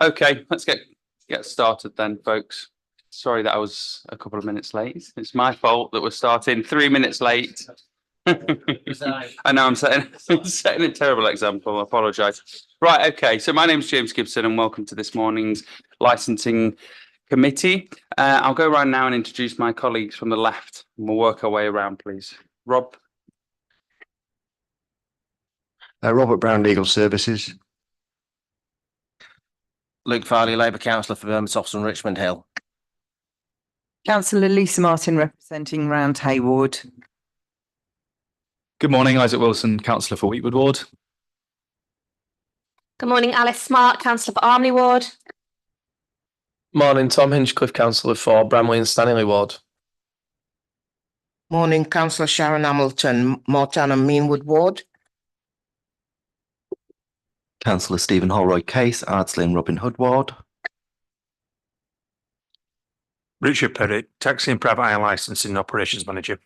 Okay, let's get started then, folks. Sorry that I was a couple of minutes late. It's my fault that we're starting 3 minutes late. I know I'm setting a terrible example. I apologise. Right, okay. So my name is James Gibson and welcome to this morning's licensing committee. I'll go around now and introduce my colleagues from the left and we'll work our way around, please. Rob. Robert Brown, Legal Services. Luke Farley, Labour Councillor for Vermont and Richmond Hill. Councillor Lisa Martin representing Round Hayward. Good morning, Isaac Wilson, Councillor for Wheatwood Ward. Good morning, Alice Smart, Councillor for Armley Ward. Morning, Tom Hinchcliffe, Councillor for Bramley and Stanley Ward. Morning, Councillor Sharon Hamilton, Morton and Meanwood Ward. Councillor Stephen Holroyd Case, Ardsley and Robin Hood Ward. Richard Perry, Taxi and Private Hire Licensing Operations Manager.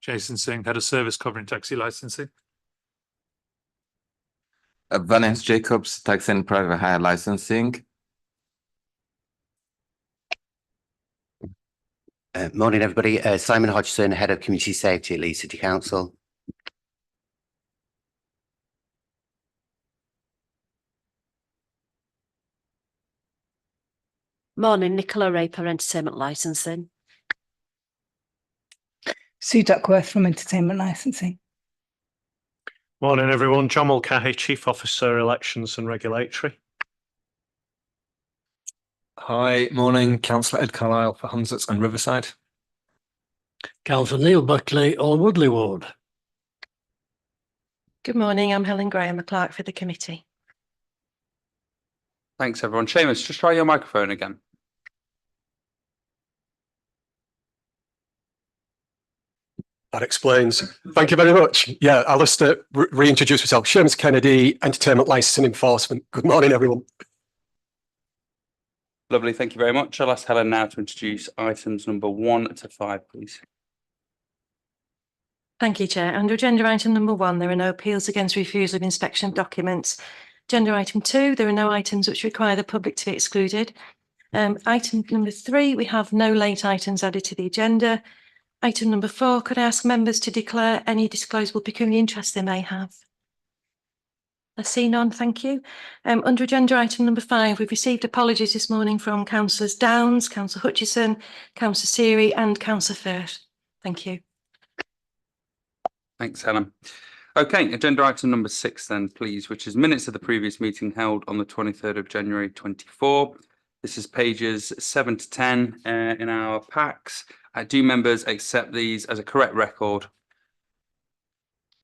Jason Singh, Head of Service covering taxi licensing. Vanessa Jacobs, Taxi and Private Hire Licensing. Morning, everybody. Simon Hodgson, Head of Community Safety at Leeds City Council. Morning, Nicola Raper, Entertainment Licensing. Sue Duckworth from Entertainment Licensing. Morning, everyone. John Mulcahy, Chief Officer, Elections and Regulatory. Hi, morning, Councillor Ed Carlisle for Hunsets and Riverside. Councillor Neil Buckley, on Woodley Ward. Good morning, I'm Helen Graham, a clerk for the committee. Thanks, everyone. Seamus, just try your microphone again. That explains. Thank you very much. Yeah, I'll just reintroduce myself. Seamus Kennedy, Entertainment Licensing Enforcement. Good morning, everyone. Lovely, thank you very much. I'll ask Helen now to introduce items number 1 to 5, please. Thank you, Chair. Under agenda item number 1, there are no appeals against refusal of inspection of documents. Agenda item 2, there are no items which require the public to be excluded. Item number 3, we have no late items added to the agenda. Item number 4, could I ask members to declare any disclosable pecuniary interest they may have? I see none, thank you. Under agenda item number 5, we've received apologies this morning from Councillors Downs, Councillor Hutchison, Councillor Seary and Councillor Firth. Thank you. Thanks, Helen. Okay, agenda item number 6 then, please, which is minutes of the previous meeting held on the 23rd of January 24. This is pages 7 to 10 in our packs. Do members accept these as a correct record?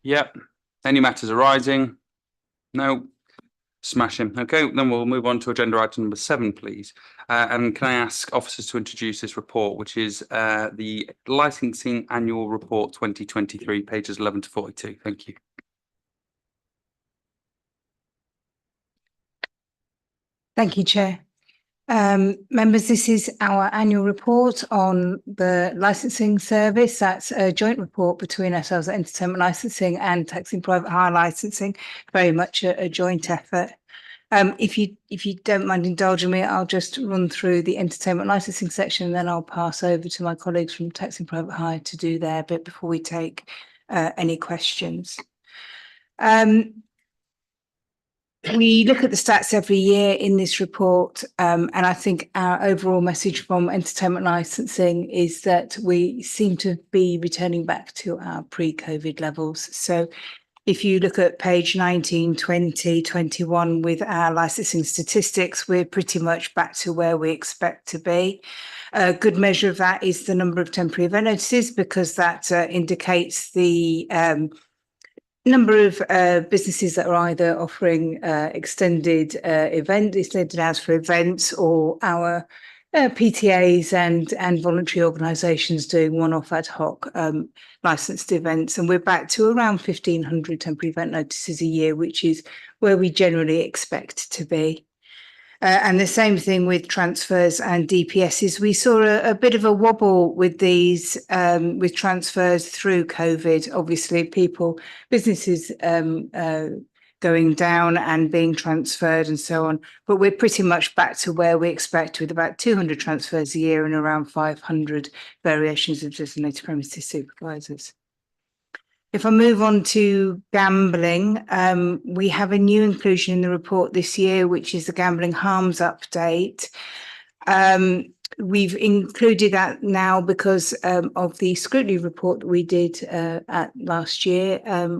Yep. Any matters arising? No. Smashing. Okay, then we'll move on to agenda item number 7, please. And can I ask officers to introduce this report, which is the Licensing Annual Report 2023, pages 11 to 42. Thank you. Thank you, Chair. Members, this is our annual report on the licensing service. That's a joint report between ourselves at Entertainment Licensing and Taxi and Private Hire Licensing, very much a joint effort. If you don't mind indulging me, I'll just run through the entertainment licensing section and then I'll pass over to my colleagues from Taxi and Private Hire to do their bit before we take any questions. We look at the stats every year in this report, and I think our overall message from entertainment licensing is that we seem to be returning back to our pre-COVID levels. So if you look at page 19, 20, 21 with our licensing statistics, we're pretty much back to where we expect to be. A good measure of that is the number of temporary event notices, because that indicates the number of businesses that are either offering extended hours for events, or our PTAs and voluntary organisations doing one-off ad hoc licensed events. And we're back to around 1,500 temporary event notices a year, which is where we generally expect to be. And the same thing with transfers and DPSs. We saw a bit of a wobble with these, with transfers through COVID. Obviously, businesses going down and being transferred and so on. But we're pretty much back to where we expect, with about 200 transfers a year and around 500 variations of designated premises supervisors. If I move on to gambling, we have a new inclusion in the report this year, which is the gambling harms update. We've included that now because of the scrutiny report that we did at last year,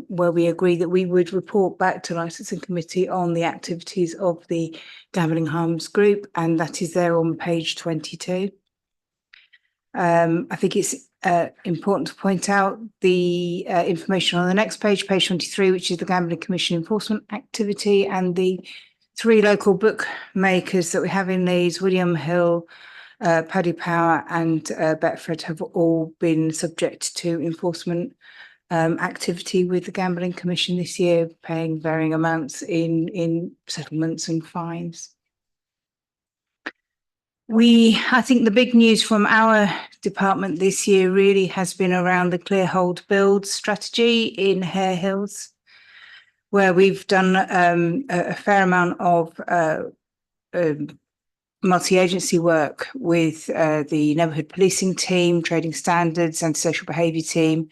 where we agreed that we would report back to Licensing Committee on the activities of the Gambling Harms Group, and that is there on page 22. I think it's important to point out the information on the next page, page 23, which is the Gambling Commission enforcement activity, and the 3 local bookmakers that we have in Leeds, William Hill, Paddy Power and Betfred, have all been subject to enforcement activity with the Gambling Commission this year, paying varying amounts in settlements and fines. I think the big news from our department this year really has been around the clear hold build strategy in Hare Hills, where we've done a fair amount of multi-agency work with the neighbourhood policing team, trading standards, anti-social behaviour team,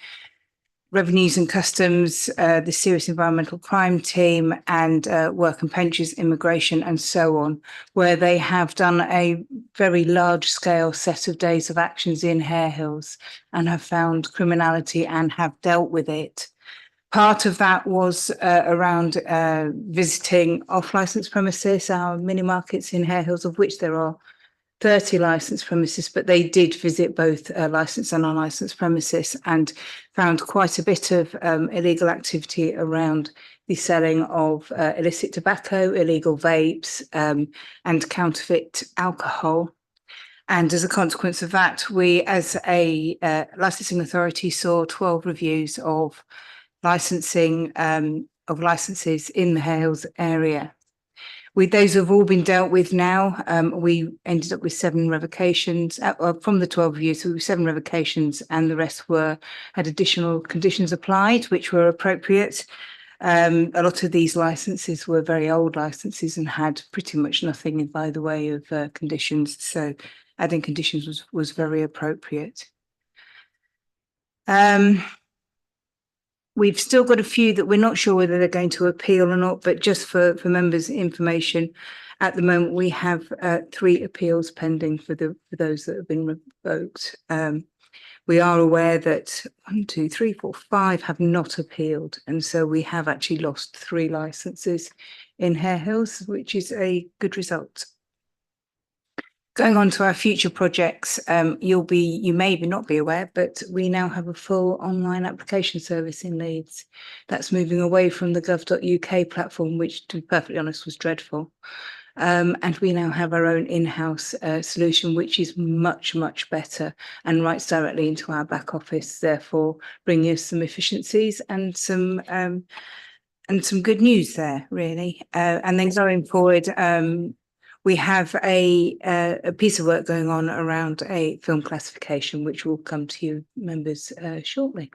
revenues and customs, the serious environmental crime team, and work and pensions, immigration, and so on, where they have done a very large scale set of days of actions in Hare Hills and have found criminality and have dealt with it. Part of that was around visiting off-licence premises, our mini markets in Hare Hills, of which there are 30 licensed premises, but they did visit both licensed and unlicensed premises and found quite a bit of illegal activity around the selling of illicit tobacco, illegal vapes, and counterfeit alcohol. And as a consequence of that, we, as a licensing authority, saw 12 reviews of licensing of licenses in the Hare Hills area. With those have all been dealt with now. We ended up with 7 revocations from the 12 reviews. So 7 revocations, and the rest had additional conditions applied, which were appropriate. A lot of these licenses were very old licenses and had pretty much nothing by the way of conditions. So adding conditions was very appropriate. We've still got a few that we're not sure whether they're going to appeal or not, but just for members' information, at the moment we have 3 appeals pending for those that have been revoked. We are aware that 1, 2, 3, 4, 5 have not appealed, and so we have actually lost 3 licenses in Hare Hills, which is a good result. Going on to our future projects, you may not be aware, but we now have a full online application service in Leeds. That's moving away from the gov.uk platform, which, to be perfectly honest, was dreadful. And we now have our own in-house solution, which is much, much better and writes directly into our back office, therefore bringing us some efficiencies and some good news there, really. And then going forward, we have a piece of work going on around a film classification, which will come to you members shortly.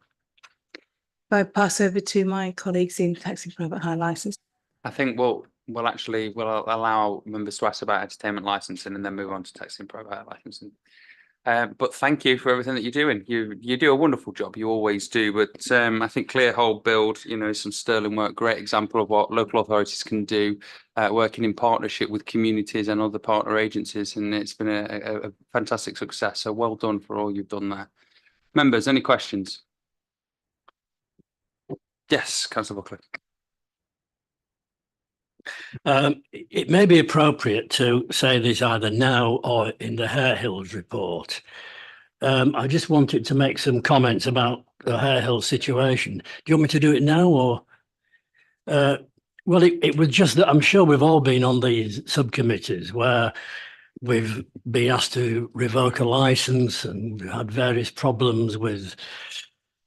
If I pass over to my colleagues in taxi private hire licence. I think we'll allow members to ask about entertainment licensing and then move on to taxi and private hire licensing. But thank you for everything that you're doing. You do a wonderful job. You always do. But I think Clear Hold Build, is some sterling work. Great example of what local authorities can do, working in partnership with communities and other partner agencies. And it's been a fantastic success. So well done for all you've done there. Members, any questions? Yes, Councillor Buckley. It may be appropriate to say this either now or in the Hare Hills report. I just wanted to make some comments about the Hare Hills situation. Do you want me to do it now or? Well, it was just that I'm sure we've all been on these subcommittees where we've been asked to revoke a license and we've had various problems with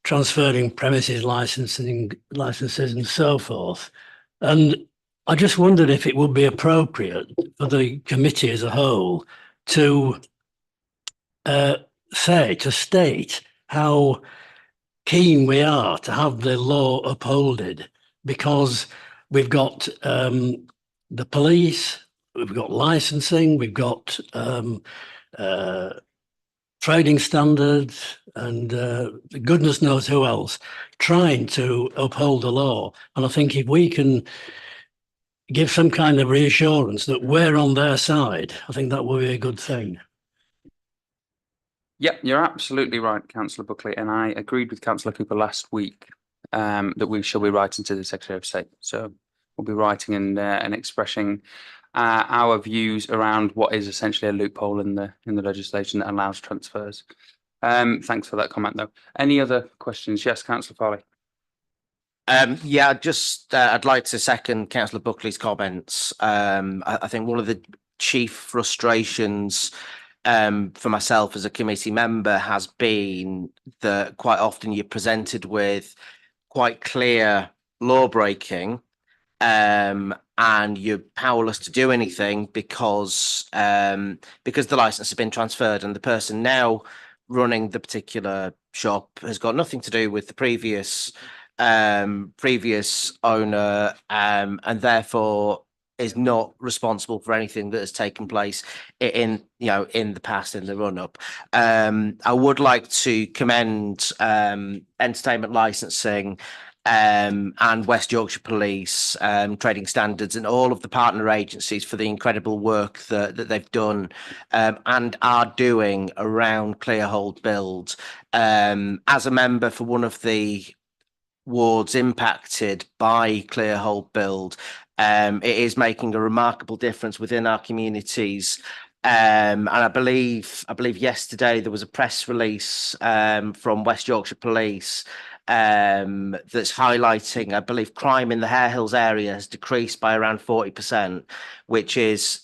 transferring premises licenses and so forth. And I just wondered if it would be appropriate for the committee as a whole to state how keen we are to have the law upholded, because we've got the police, we've got licensing, we've got trading standards, and goodness knows who else trying to uphold the law. And I think if we can give some kind of reassurance that we're on their side, I think that would be a good thing. Yeah, you're absolutely right, Councillor Buckley, and I agreed with Councillor Cooper last week that we shall be writing to the Secretary of State. So we'll be writing and expressing our views around what is essentially a loophole in the legislation that allows transfers. Thanks for that comment, though. Any other questions? Yes, Councillor Farley. Yeah, just I'd like to second Councillor Buckley's comments. I think one of the chief frustrations for myself as a committee member has been that quite often you're presented with quite clear law breaking, and you're powerless to do anything because the license has been transferred, and the person now running the particular shop has got nothing to do with the previous owner, and therefore is not responsible for anything that has taken place in the past, in the run up. I would like to commend entertainment licensing and West Yorkshire Police, Trading Standards, and all of the partner agencies for the incredible work that they've done and are doing around clear hold build. As a member for one of the wards impacted by clear hold build, it is making a remarkable difference within our communities. And I believe yesterday there was a press release from West Yorkshire Police that's highlighting, I believe, crime in the Hare Hills area has decreased by around 40%, which is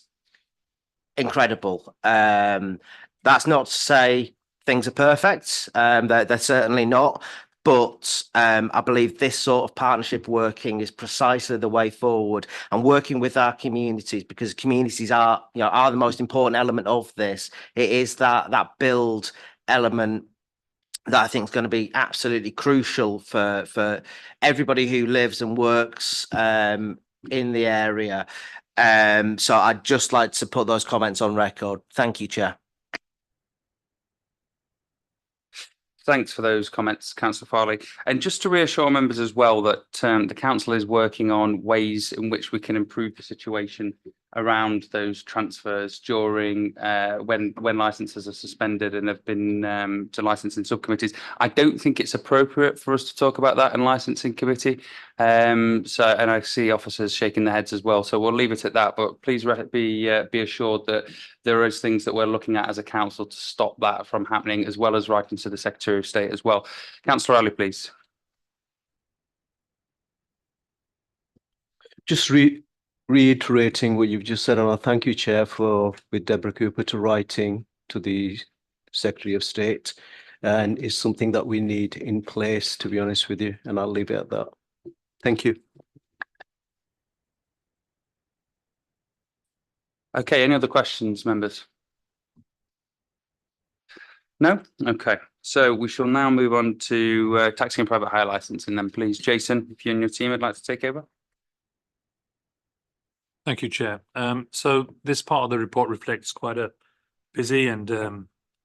incredible. That's not to say things are perfect. They're certainly not. But I believe this sort of partnership working is precisely the way forward, and working with our communities, because communities are the most important element of this. It is that build element that I think is going to be absolutely crucial for everybody who lives and works in the area. So I'd just like to put those comments on record. Thank you, Chair. Thanks for those comments, Councillor Farley. And just to reassure members as well that the council is working on ways in which we can improve the situation around those transfers during when licenses are suspended and have been to licensing subcommittees. I don't think it's appropriate for us to talk about that in licensing committee. And I see officers shaking their heads as well. So we'll leave it at that. But please be assured that there is things that we're looking at as a council to stop that from happening, as well as writing to the Secretary of State as well. Councillor Ali, please. Just reiterating what you've just said, and I thank you, Chair, with Deborah Cooper to writing to the Secretary of State, and it's something that we need in place, to be honest with you, and I'll leave it at that. Thank you. Okay, any other questions, members? No? Okay, so we shall now move on to taxi and private hire licence, and then please, Jason, if you and your team would like to take over. Thank you, Chair. So this part of the report reflects quite a busy and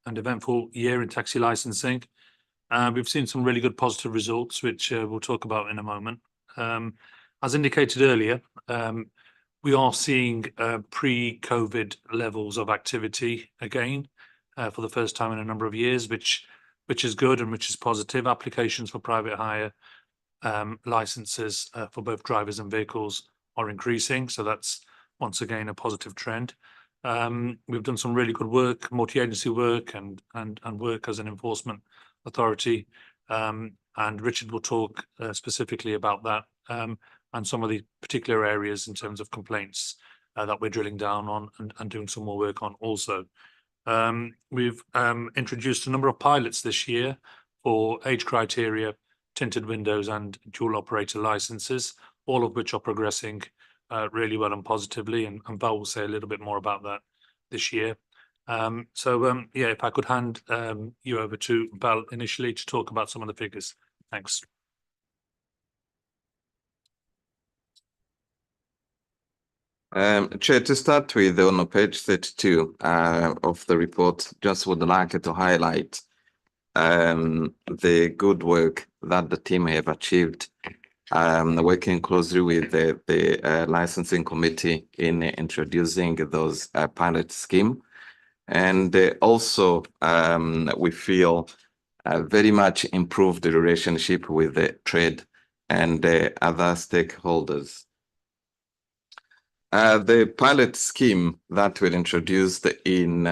eventful year in taxi licensing. We've seen some really good positive results, which we'll talk about in a moment. As indicated earlier, we are seeing pre-COVID levels of activity again for the first time in a number of years, which is good and which is positive. Applications for private hire licenses for both drivers and vehicles are increasing, so that's once again a positive trend. We've done some really good work, multi-agency work and work as an enforcement authority, and Richard will talk specifically about that and some of the particular areas in terms of complaints that we're drilling down on and doing some more work on also. We've introduced a number of pilots this year for age criteria, tinted windows and dual operator licenses, all of which are progressing really well and positively, and Val will say a little bit more about that this year. Yeah, if I could hand you over to Val initially to talk about some of the figures. Thanks. Chair, to start with, on page 32 of the report, just would like to highlight the good work that the team have achieved, working closely with the licensing committee in introducing those pilot scheme. And also, we feel very much improved the relationship with the trade and other stakeholders. The pilot scheme that were introduced in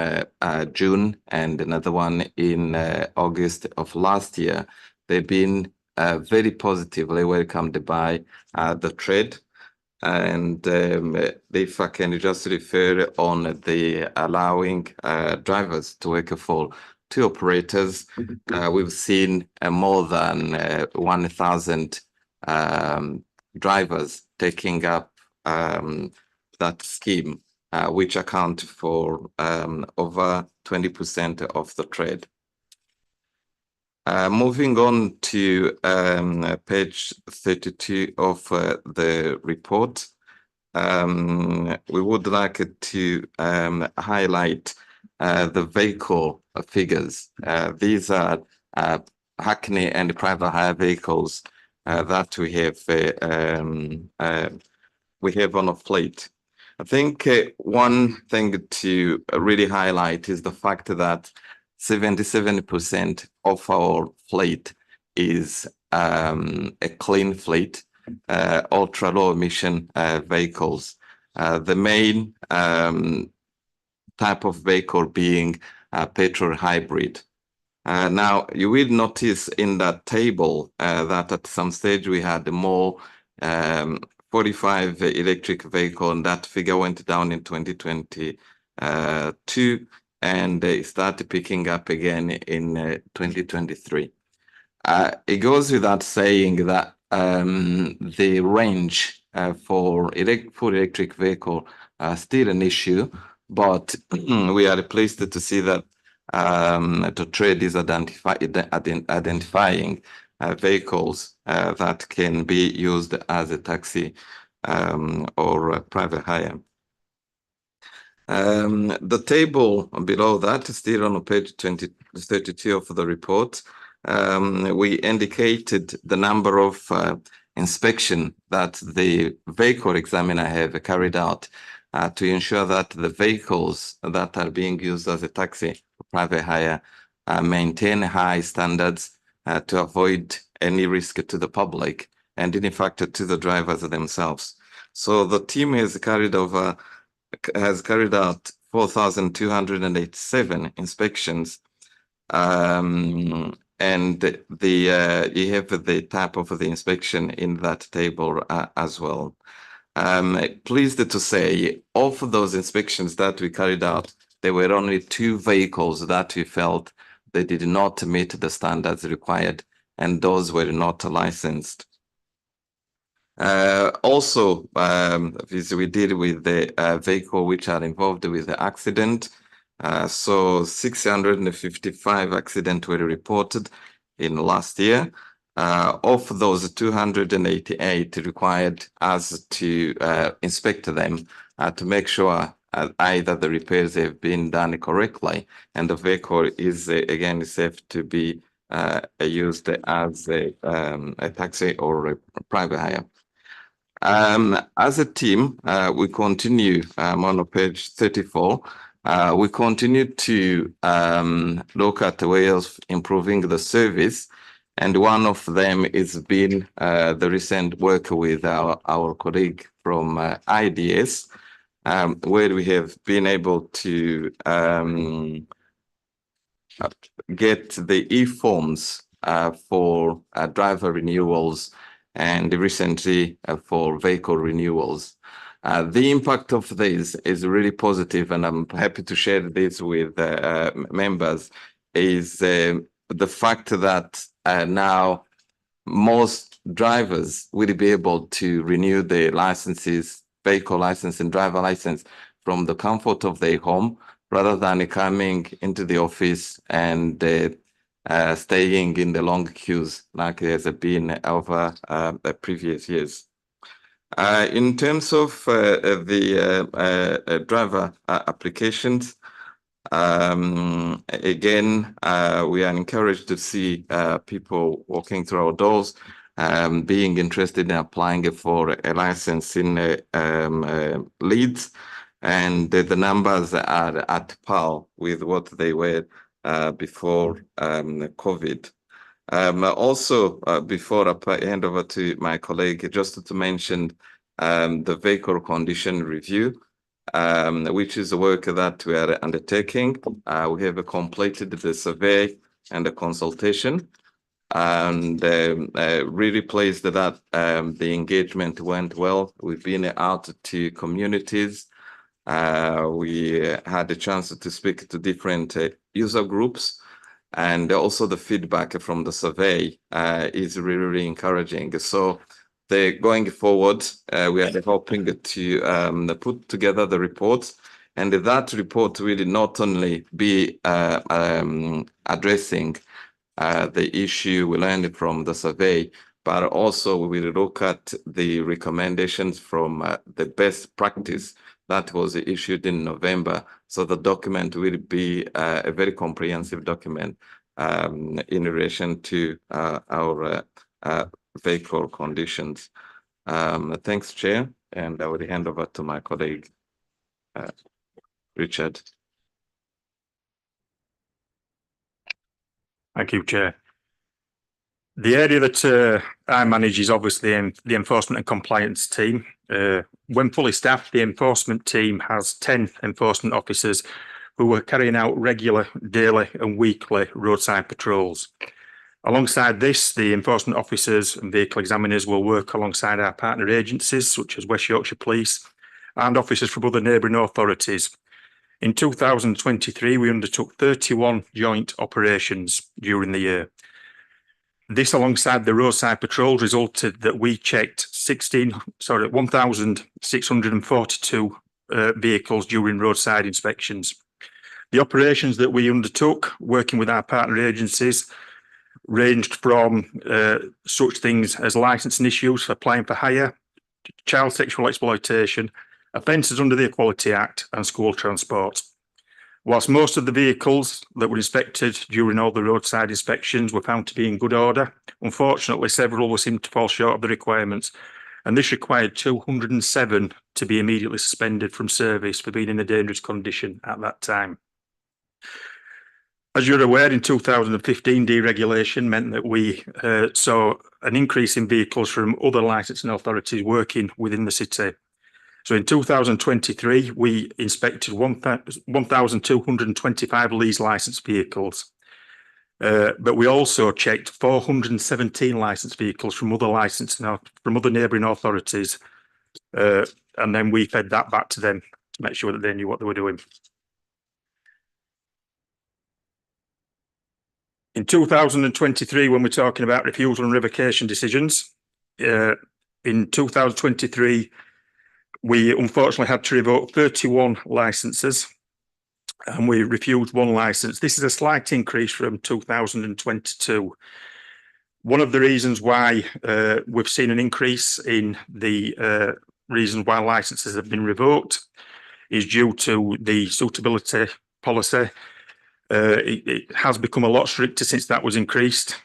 June and another one in August of last year, they've been very positively welcomed by the trade. And if I can just refer on the allowing drivers to work for two operators, we've seen more than 1,000 drivers taking up that scheme, which account for over 20% of the trade. Moving on to page 32 of the report, we would like to highlight the vehicle figures. These are Hackney and private hire vehicles that we have on a fleet. I think one thing to really highlight is the fact that 77% of our fleet is a clean fleet, ultra low emission vehicles. The main type of vehicle being petrol hybrid. Now, you will notice in that table that at some stage we had more 45 electric vehicle, and that figure went down in 2022 and it started picking up again in 2023. It goes without saying that the range for electric vehicle are still an issue, but we are pleased to see that the trade is identifying vehicles that can be used as a taxi or a private hire. The table below that, still on page 32 of the report, we indicated the number of inspection that the vehicle examiner have carried out to ensure that the vehicles that are being used as a taxi or private hire maintain high standards to avoid any risk to the public and in fact to the drivers themselves. So the team has carried out 4,287 inspections, and you have the type of the inspection in that table as well. Pleased to say, of those inspections that we carried out, there were only 2 vehicles that we felt they did not meet the standards required, and those were not licensed. Also, as we did with the vehicle which are involved with the accident, so 655 accidents were reported in last year. Of those, 288 required us to inspect them to make sure either the repairs have been done correctly and the vehicle is again safe to be used as a taxi or a private hire. As a team, we continue on page 34. We continue to look at the way of improving the service, and one of them is been the recent work with our colleague from IDS, where we have been able to get the e-forms for driver renewals and recently for vehicle renewals. The impact of this is really positive, and I'm happy to share this with members, is the fact that now most drivers will be able to renew their licenses vehicle license and driver license from the comfort of their home rather than coming into the office and staying in the long queues like there's been over the previous years. In terms of the driver applications, again, we are encouraged to see people walking through our doors, being interested in applying for a license in Leeds, and the numbers are at par with what they were before COVID. Also, before I hand over to my colleague, just to mention the vehicle condition review, which is the work that we are undertaking. We have completed the survey and the consultation, and really pleased that the engagement went well. We've been out to communities. We had a chance to speak to different user groups, and also the feedback from the survey is really encouraging. So going forward, we are hoping to put together the reports, and that report will not only be addressing the issue we learned from the survey, but also we will look at the recommendations from the best practice that was issued in November. So the document will be a very comprehensive document in relation to our vehicle conditions. Thanks, Chair, and I will hand over to my colleague, Richard. Thank you, Chair. The area that I manage is obviously in the enforcement and compliance team. When fully staffed, the enforcement team has 10 enforcement officers who are carrying out regular daily and weekly roadside patrols. Alongside this, the enforcement officers and vehicle examiners will work alongside our partner agencies such as West Yorkshire Police and officers from other neighbouring authorities. In 2023, we undertook 31 joint operations during the year. This, alongside the roadside patrols, resulted that we checked 1,642 vehicles during roadside inspections. The operations that we undertook, working with our partner agencies, ranged from such things as licensing issues for applying for hire, child sexual exploitation, offences under the Equality Act, and school transport. Whilst most of the vehicles that were inspected during all the roadside inspections were found to be in good order, unfortunately several seemed to fall short of the requirements, and this required 207 to be immediately suspended from service for being in a dangerous condition at that time. As you're aware, in 2015, deregulation meant that we saw an increase in vehicles from other licensing authorities working within the city. So in 2023, we inspected 1,225 Leeds licensed vehicles, but we also checked 417 licensed vehicles from other neighbouring authorities, and then we fed that back to them to make sure that they knew what they were doing. In 2023, when we're talking about refusal and revocation decisions, in 2023, we unfortunately had to revoke 31 licenses, and we refused 1 license. This is a slight increase from 2022. One of the reasons why we've seen an increase in the reasons why licenses have been revoked is due to the suitability policy. It has become a lot stricter since that was increased.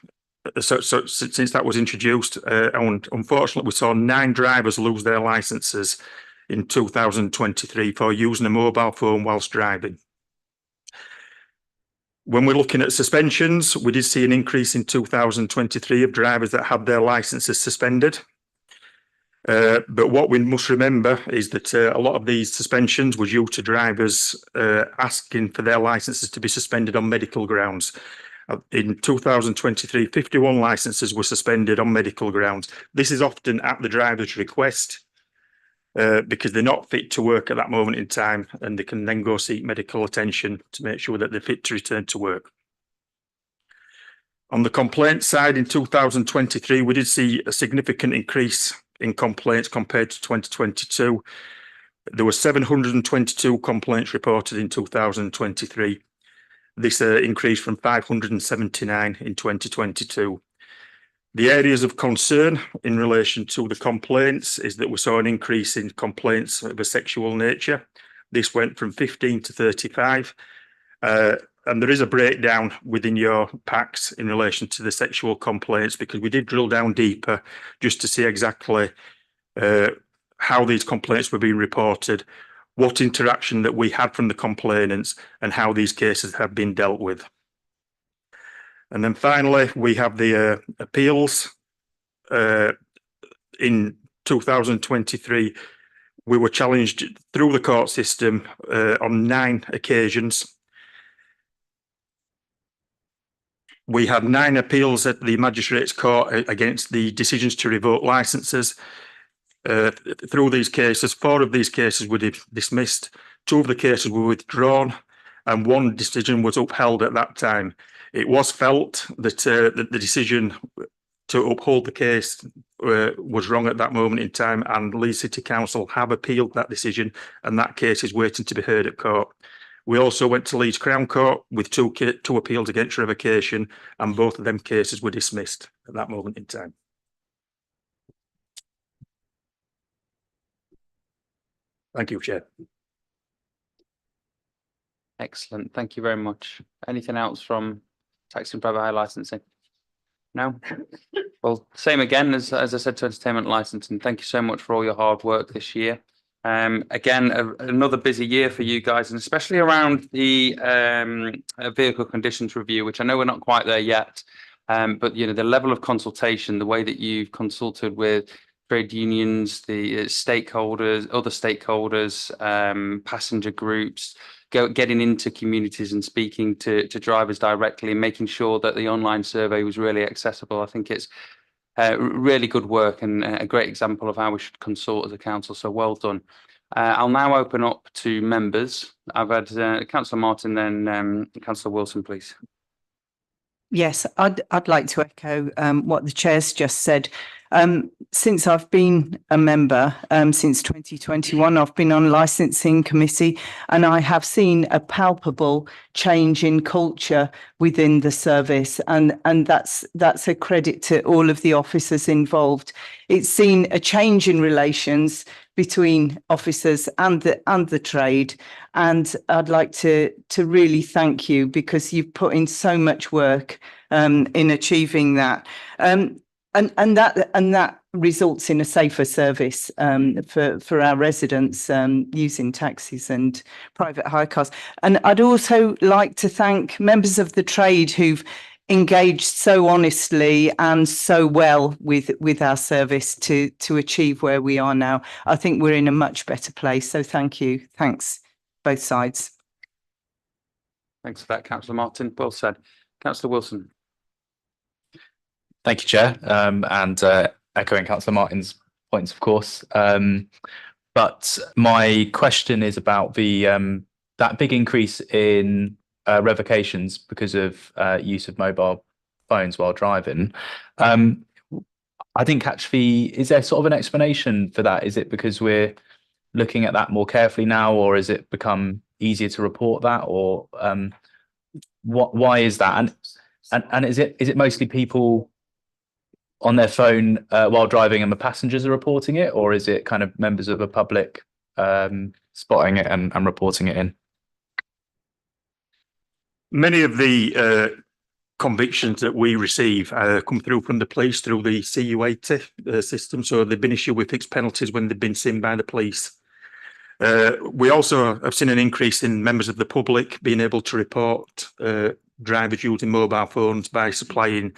Since that was introduced, and unfortunately, we saw 9 drivers lose their licenses in 2023 for using a mobile phone whilst driving. When we're looking at suspensions, we did see an increase in 2023 of drivers that had their licenses suspended. But what we must remember is that a lot of these suspensions were due to drivers asking for their licenses to be suspended on medical grounds. In 2023, 51 licenses were suspended on medical grounds. This is often at the driver's request because they're not fit to work at that moment in time, and they can then go seek medical attention to make sure that they're fit to return to work. On the complaint side, in 2023, we did see a significant increase in complaints compared to 2022. There were 722 complaints reported in 2023. This increased from 579 in 2022. The areas of concern in relation to the complaints is that we saw an increase in complaints of a sexual nature. This went from 15 to 35. And there is a breakdown within your packs in relation to the sexual complaints, because we did drill down deeper just to see exactly how these complaints were being reported, what interaction that we had from the complainants, and how these cases have been dealt with. And then finally, we have the appeals. In 2023, we were challenged through the court system on 9 occasions. We had 9 appeals at the Magistrates' Court against the decisions to revoke licences. Through these cases, 4 of these cases were dismissed, 2 of the cases were withdrawn, and 1 decision was upheld at that time. It was felt that the decision to uphold the case was wrong at that moment in time, and Leeds City Council have appealed that decision, and that case is waiting to be heard at court. We also went to Leeds Crown Court with 2 appeals against revocation, and both of them cases were dismissed at that moment in time. Thank you, Chair. Excellent. Thank you very much. Anything else from taxi and private hire licensing? No? Well, same again as I said to entertainment licensing. Thank you so much for all your hard work this year. Again, another busy year for you guys, and especially around the vehicle conditions review, which I know we're not quite there yet. But you know, the level of consultation, the way that you've consulted with trade unions, the stakeholders, other stakeholders, passenger groups, getting into communities and speaking to drivers directly, and making sure that the online survey was really accessible. I think it's really good work and a great example of how we should consult as a council. So well done. I'll now open up to members. I've had Councillor Martin, then Councillor Wilson, please. Yes, I'd like to echo what the chair's just said. Since I've been a member, since 2021, I've been on licensing committee, and I have seen a palpable change in culture within the service, and that's a credit to all of the officers involved. It's seen a change in relations between officers and the trade, and I'd like to really thank you, because you've put in so much work in achieving that. And that results in a safer service for our residents using taxis and private hire cars. And I'd also like to thank members of the trade who've engaged so honestly and so well with our service to achieve where we are now. I think we're in a much better place. So thank you. Thanks, both sides. Thanks for that, Councillor Martin. Well said. Councillor Wilson. Thank you, Chair, and echoing Councillor Martin's points, of course. But my question is about the that big increase in revocations because of use of mobile phones while driving. I didn't catch is there sort of an explanation for that? Is it because we're looking at that more carefully now, or is it become easier to report that, or why is that? And is it mostly people on their phone while driving and the passengers are reporting it, or is it kind of members of the public spotting it and reporting it in? Many of the convictions that we receive come through from the police through the CU80 system, so they've been issued with fixed penalties when they've been seen by the police. We also have seen an increase in members of the public being able to report drivers using mobile phones by supplying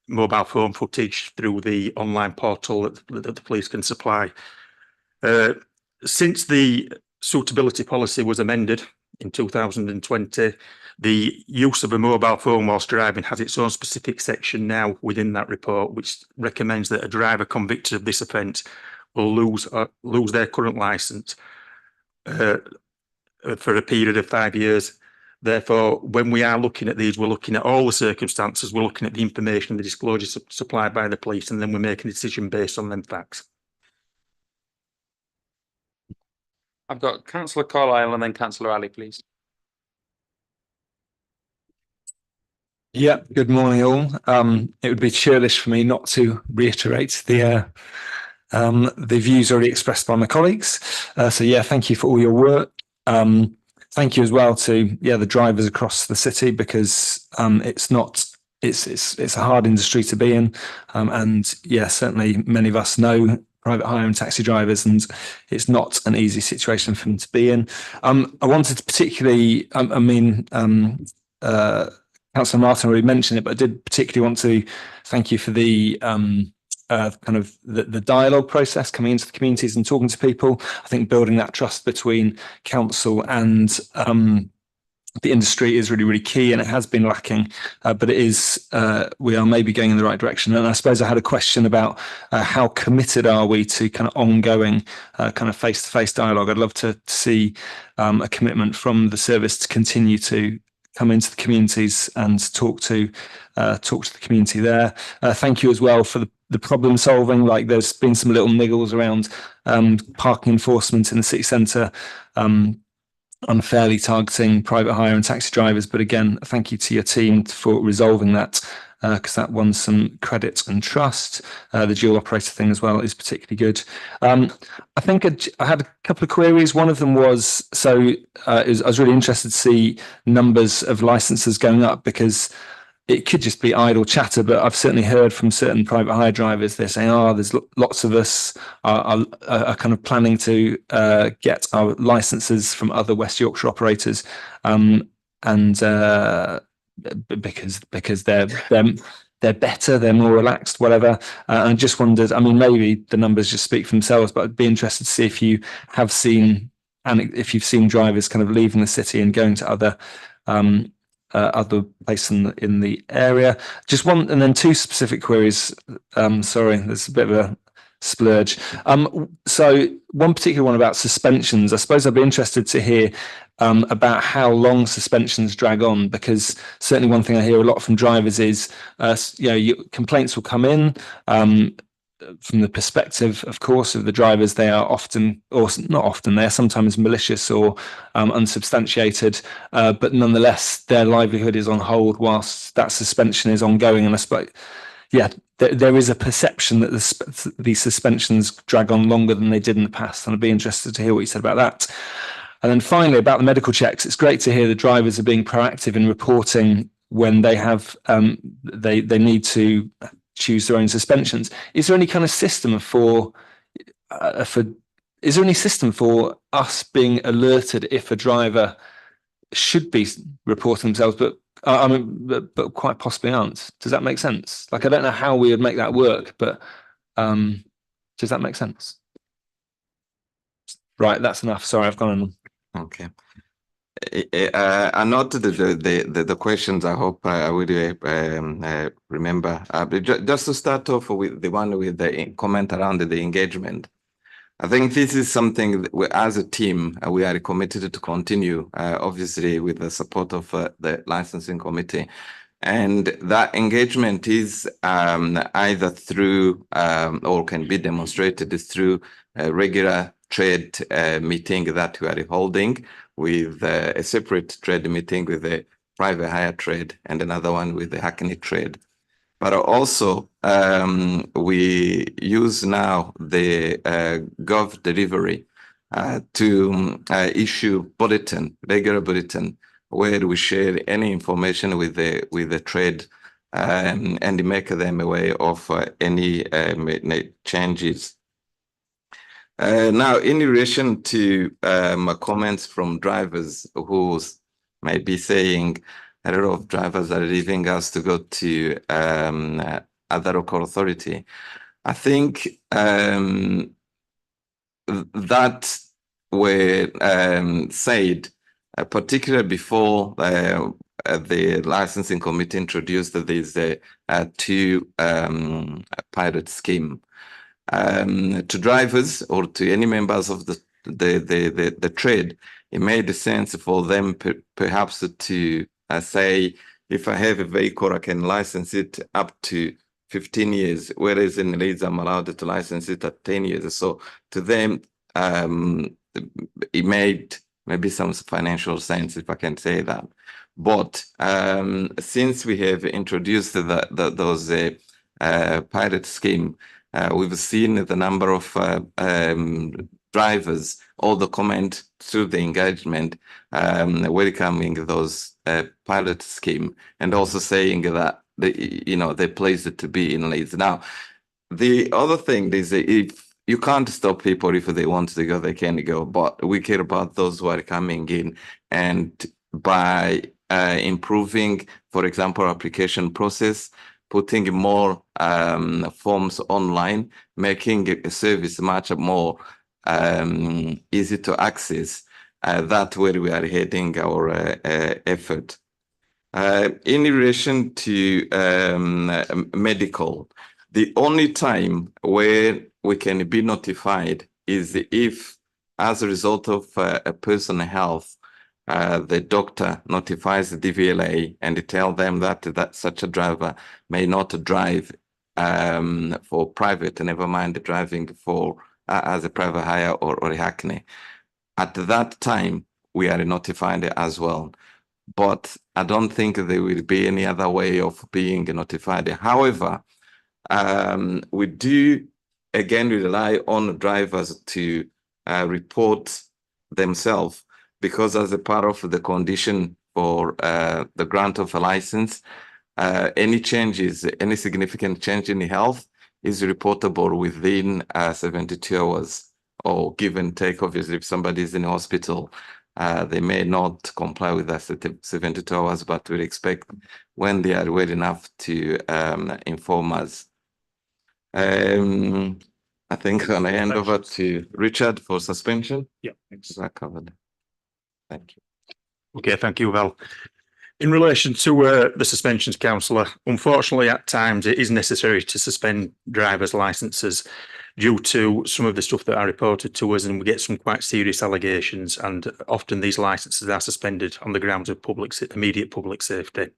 mobile phone footage through the online portal that the police can supply. Since the suitability policy was amended in 2020, the use of a mobile phone whilst driving has its own specific section now within that report, which recommends that a driver convicted of this offence will lose their current licence for a period of 5 years. Therefore, when we are looking at these, we're looking at all the circumstances, we're looking at the information, the disclosure supplied by the police, and then we're making a decision based on them facts. I've got Councillor Carlisle and then Councillor Ali, please. Yeah, good morning all. It would be churlish for me not to reiterate the views already expressed by my colleagues. So yeah, thank you for all your work. Thank you as well to the drivers across the city, because it's a hard industry to be in, and yeah, certainly many of us know private hire and taxi drivers, and it's not an easy situation for them to be in. I wanted to particularly, Councillor Martin already mentioned it, but I did particularly want to thank you for the kind of the dialogue process, coming into the communities and talking to people. I think building that trust between council and the industry is really, really key, and it has been lacking, but it is, we are maybe going in the right direction. And I suppose I had a question about how committed are we to kind of ongoing kind of face-to-face dialogue. I'd love to see a commitment from the service to continue to come into the communities and talk to the community there. Thank you as well for the problem solving. Like, there's been some little niggles around parking enforcement in the city centre, unfairly targeting private hire and taxi drivers. But again, thank you to your team for resolving that, because that won some credit and trust. The dual operator thing as well is particularly good. I think I had a couple of queries. One of them was, I was really interested to see numbers of licenses going up, because it could just be idle chatter, but I've certainly heard from certain private hire drivers, they're saying, there's lots of us are kind of planning to get our licenses from other West Yorkshire operators, and because they're better, they're more relaxed, whatever. I just wondered, I mean, maybe the numbers just speak for themselves, but I'd be interested to see if you have seen, and if you've seen drivers kind of leaving the city and going to other places in the area. Just one, and then two specific queries. Sorry, there's a bit of a splurge. So one particular one about suspensions. I suppose I'd be interested to hear about how long suspensions drag on, because certainly one thing I hear a lot from drivers is, complaints will come in. From the perspective, of course, of the drivers, they are often, or not often, they are sometimes malicious or unsubstantiated, but nonetheless, their livelihood is on hold whilst that suspension is ongoing. And I suppose, there is a perception that these suspensions drag on longer than they did in the past, and I'd be interested to hear what you said about that. And then finally, about the medical checks, it's great to hear the drivers are being proactive in reporting when they have they need to choose their own suspensions. Is there any kind of system for is there any system for us being alerted if a driver should be reporting themselves, but quite possibly aren't? Does that make sense? Like, I don't know how we would make that work, but does that make sense? Right, that's enough. Sorry, I've gone on. Okay. I noted the questions. I hope I will remember. Just to start off with the one with the comment around the engagement. I think this is something that as a team, we are committed to continue, obviously with the support of the licensing committee. And that engagement is either through or can be demonstrated through a regular trade meeting that we are holding, with a separate trade meeting with the private hire trade and another one with the Hackney trade. But also, we use now the Gov delivery to issue regular bulletin, where we share any information with the trade and make them aware of any changes. Now, in relation to comments from drivers who might be saying a lot of drivers are leaving us to go to other local authority, I think that were said, particularly before the licensing committee introduced these two pilot scheme. To drivers or to any members of the the trade, it made sense for them perhaps to say, if I have a vehicle, I can license it up to 15 years, whereas in Leeds, I'm allowed to license it at 10 years. So to them, it made maybe some financial sense, if I can say that. But since we have introduced those pilot scheme, we've seen the number of drivers, all the comment through the engagement, welcoming those pilot scheme, and also saying that they're pleased to be in Leeds. Now, the other thing is that if you can't stop people if they want to go, they can go, but we care about those who are coming in, and by improving, for example, application process, putting more forms online, making a service much more easy to access. That's where we are heading our effort. In relation to medical, the only time where we can be notified is if, as a result of a person's health, the doctor notifies the DVLA and tell them that such a driver may not drive for private, never mind driving for as a private hire or a hackney. At that time, we are notified as well. But I don't think there will be any other way of being notified. However, we do again rely on drivers to report themselves, because as a part of the condition for the grant of a license, any changes, any significant change in health is reportable within 72 hours, or give and take. Obviously, if somebody is in hospital, they may not comply with that 72 hours, but we expect when they are well enough to inform us. I think I'm going to hand over to Richard for suspension. Yeah, thanks. That covered. Thank you. Okay, thank you. Well, in relation to the suspensions, councillor, unfortunately, at times it is necessary to suspend drivers' licences due to some of the stuff that are reported to us, and we get some quite serious allegations, and often these licences are suspended on the grounds of immediate public safety.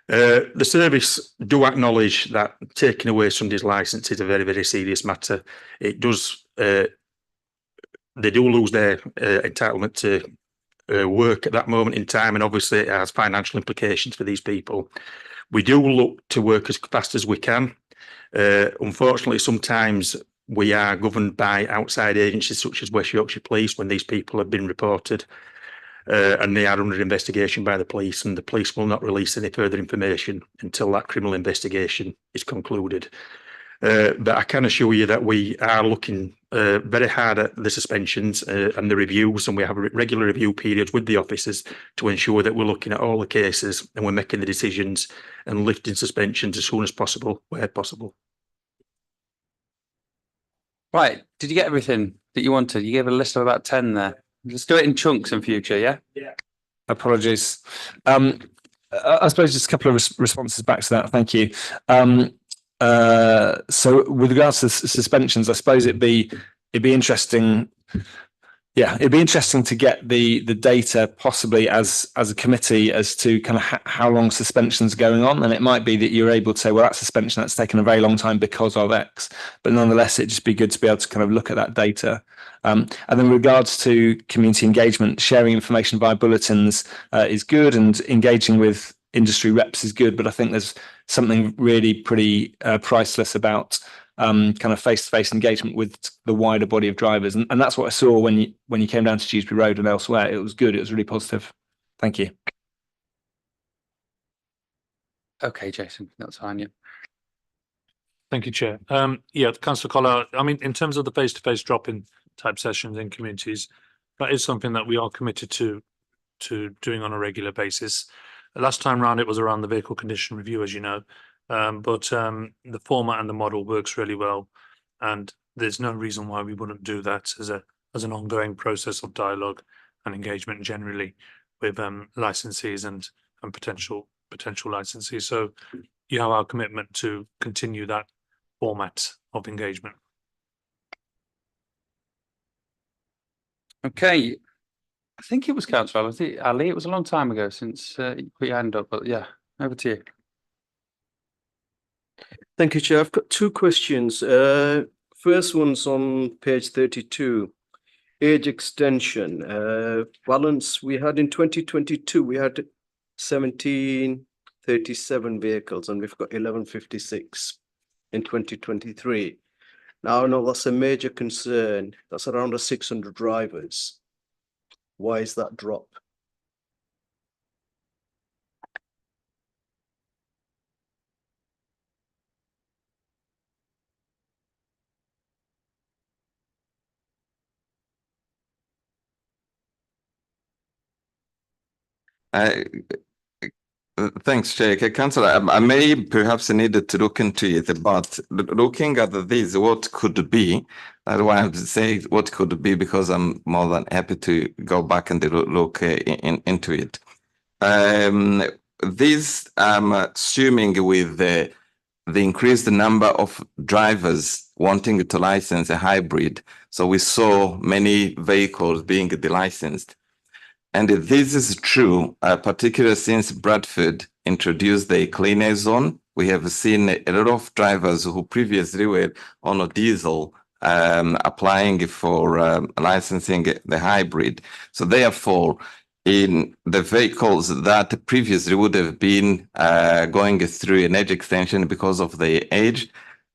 The service do acknowledge that taking away somebody's licence is a very, very serious matter. It does, they do lose their entitlement to work at that moment in time, and obviously it has financial implications for these people. We do look to work as fast as we can. Unfortunately, sometimes we are governed by outside agencies such as West Yorkshire Police when these people have been reported, and they are under investigation by the police, and the police will not release any further information until that criminal investigation is concluded. But I can assure you that we are looking very hard at the suspensions and the reviews, and we have regular review periods with the officers to ensure that we're looking at all the cases and we're making the decisions and lifting suspensions as soon as possible, where possible. Right. Did you get everything that you wanted? You gave a list of about 10 there. Let's do it in chunks in future, yeah? Yeah. Apologies. I suppose just a couple of responses back to that. Thank you. So with regards to suspensions, I suppose it'd be interesting. Yeah, it'd be interesting to get the data possibly as a committee as to kind of how long suspensions are going on, and it might be that you're able to say, well, that suspension that's taken a very long time because of X, but nonetheless, it'd just be good to be able to kind of look at that data. And then with regards to community engagement, sharing information via bulletins is good, and engaging with industry reps is good, but I think there's something really pretty priceless about kind of face-to-face engagement with the wider body of drivers, and that's what I saw when you came down to Dewsbury Road and elsewhere. It was good. It was really positive. Thank you. Okay, Jason, that's fine. Yeah. Thank you, Chair. Yeah, Councillor Collar, I mean, in terms of the face-to-face drop-in type sessions in communities, that is something that we are committed to doing on a regular basis. Last time round, it was around the vehicle condition review, as you know, but the format and the model works really well, and there's no reason why we wouldn't do that as an ongoing process of dialogue and engagement generally with licensees and potential licensees. So you have our commitment to continue that format of engagement. Okay. I think it was Councillor Ali. It was a long time ago since you put your hand up, but yeah, over to you. Thank you, Chair. I've got two questions. First one's on page 32, age extension. Balance we had in 2022, we had 1737 vehicles and we've got 1156 in 2023. Now, I know that's a major concern. That's around 600 drivers. Why is that drop? Thanks, Chair. Councillor, I may perhaps needed to look into it, but looking at this, what could be, that's why I'm saying what could be, because I'm more than happy to go back and look into it. This, I'm assuming with the increased number of drivers wanting to license a hybrid. So we saw many vehicles being delicensed. And this is true, particularly since Bradford introduced the cleaner zone. We have seen a lot of drivers who previously were on a diesel applying for licensing the hybrid. So therefore, in the vehicles that previously would have been going through an age extension because of the age,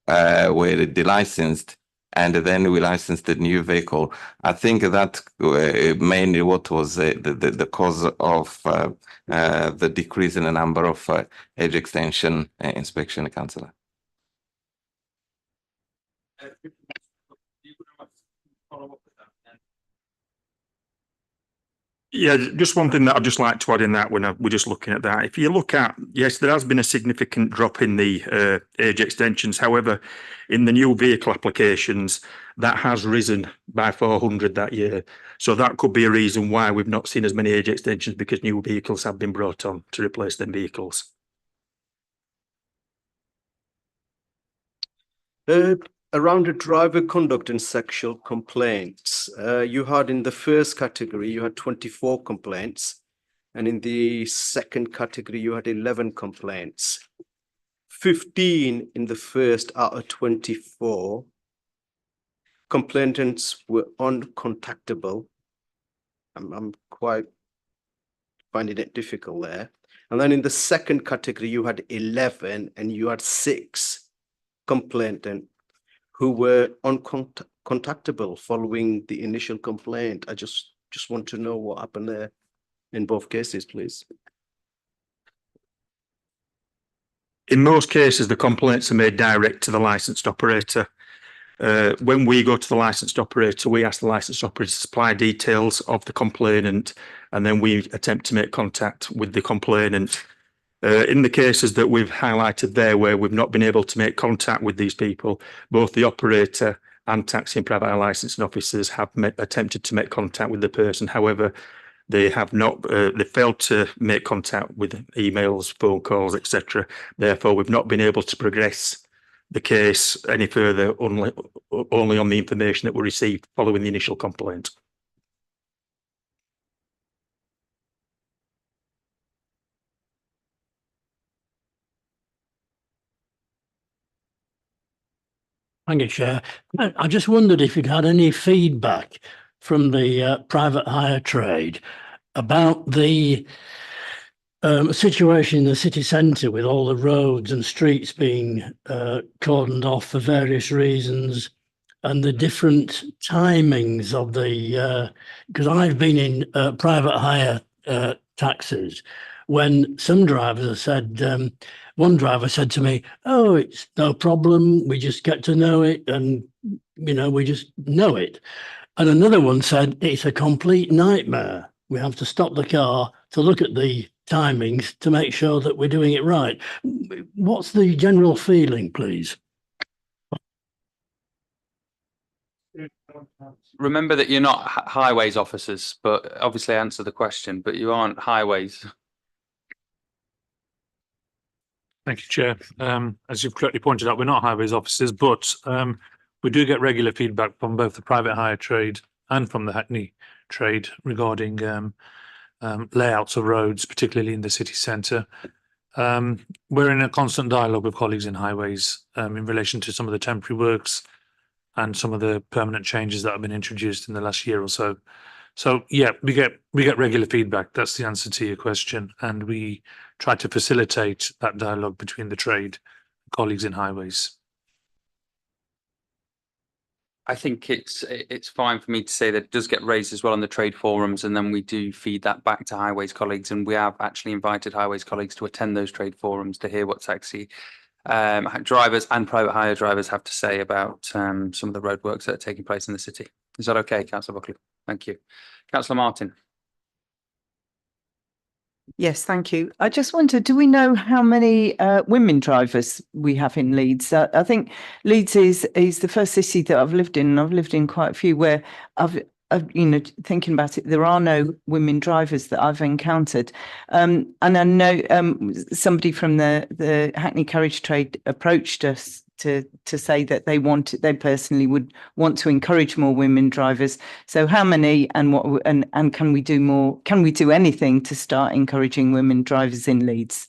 were delicensed, and then we licensed the new vehicle. I think that mainly what was the cause of the decrease in the number of age extension inspection, Councillor. Yeah, just one thing that I'd just like to add in that when we're just looking at that. If you look at, yes, there has been a significant drop in the age extensions. However, in the new vehicle applications, that has risen by 400 that year. So that could be a reason why we've not seen as many age extensions, because new vehicles have been brought on to replace them vehicles. Around the driver conduct and sexual complaints, you had in the first category, you had 24 complaints, and in the second category, you had 11 complaints. 15 in the first out of 24 complainants were uncontactable. I'm quite finding it difficult there. And then in the second category, you had 11 and you had 6 complainants who were uncontactable following the initial complaint. I just want to know what happened there in both cases, please. In most cases, the complaints are made direct to the licensed operator. When we go to the licensed operator, we ask the licensed operator to supply details of the complainant, and then we attempt to make contact with the complainant. In the cases that we've highlighted there, where we've not been able to make contact with these people, both the operator and taxi and private licensing officers have attempted to make contact with the person. However, they have not, they failed to make contact with emails, phone calls, etc. Therefore, we've not been able to progress the case any further, only on the information that we received following the initial complaint. Thank you, Chair. I just wondered if you'd had any feedback from the private hire trade about the situation in the city centre with all the roads and streets being cordoned off for various reasons, and the different timings of the, because I've been in private hire taxis when some drivers have said, one driver said to me, "Oh, it's no problem. We just get to know it, and we just know it." And another one said, "It's a complete nightmare. We have to stop the car to look at the timings to make sure that we're doing it right." What's the general feeling, please? Remember that you're not highways officers, but obviously answer the question, but you aren't highways. Thank you, Chair. As you've correctly pointed out, we're not highways officers, but we do get regular feedback from both the private hire trade and from the Hackney trade regarding layouts of roads, particularly in the city centre. We're in a constant dialogue with colleagues in highways in relation to some of the temporary works and some of the permanent changes that have been introduced in the last year or so. So yeah, we get regular feedback. That's the answer to your question, and we try to facilitate that dialogue between the trade and colleagues in highways. I think it's fine for me to say that it does get raised as well on the trade forums, and then we do feed that back to highways colleagues, and we have actually invited highways colleagues to attend those trade forums to hear what taxi drivers and private hire drivers have to say about some of the roadworks that are taking place in the city. Is that okay, Councillor Buckley? Thank you. Councillor Martin. Yes, thank you. I just wondered, do we know how many women drivers we have in Leeds? I think Leeds is the first city that I've lived in, and I've lived in quite a few where I've thinking about it, there are no women drivers that I've encountered. And I know somebody from the Hackney Carriage Trade approached us to say that they personally would want to encourage more women drivers. So how many, and what, and can we do more? Can we do anything to start encouraging women drivers in Leeds?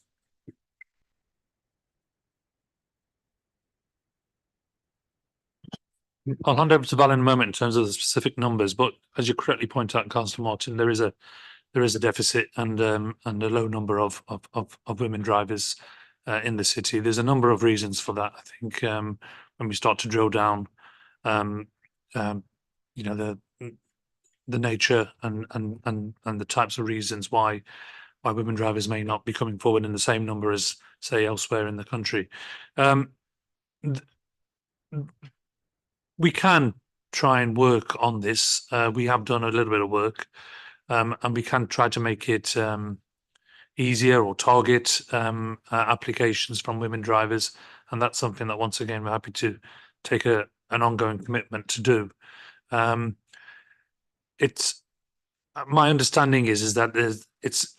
I'll hand over to Val in a moment in terms of the specific numbers, but as you correctly point out, Councillor Martin, there is a deficit and a low number of women drivers in the city. There's a number of reasons for that. I think when we start to drill down, the nature and the types of reasons why women drivers may not be coming forward in the same number as, say, elsewhere in the country. We can try and work on this. We have done a little bit of work, and we can try to make it easier or target applications from women drivers. And that's something that, once again, we're happy to take an ongoing commitment to do. It's my understanding is that it's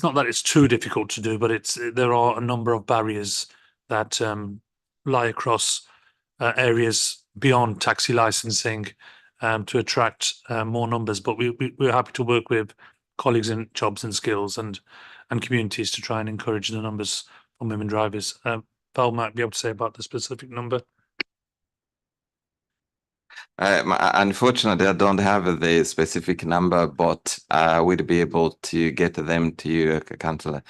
not that it's too difficult to do, but there are a number of barriers that lie across areas beyond taxi licensing to attract more numbers. But we're happy to work with colleagues in jobs and skills and communities to try and encourage the numbers from women drivers. Val might be able to say about the specific number. Unfortunately, I don't have the specific number, but we'll be able to get them to you, Councillor.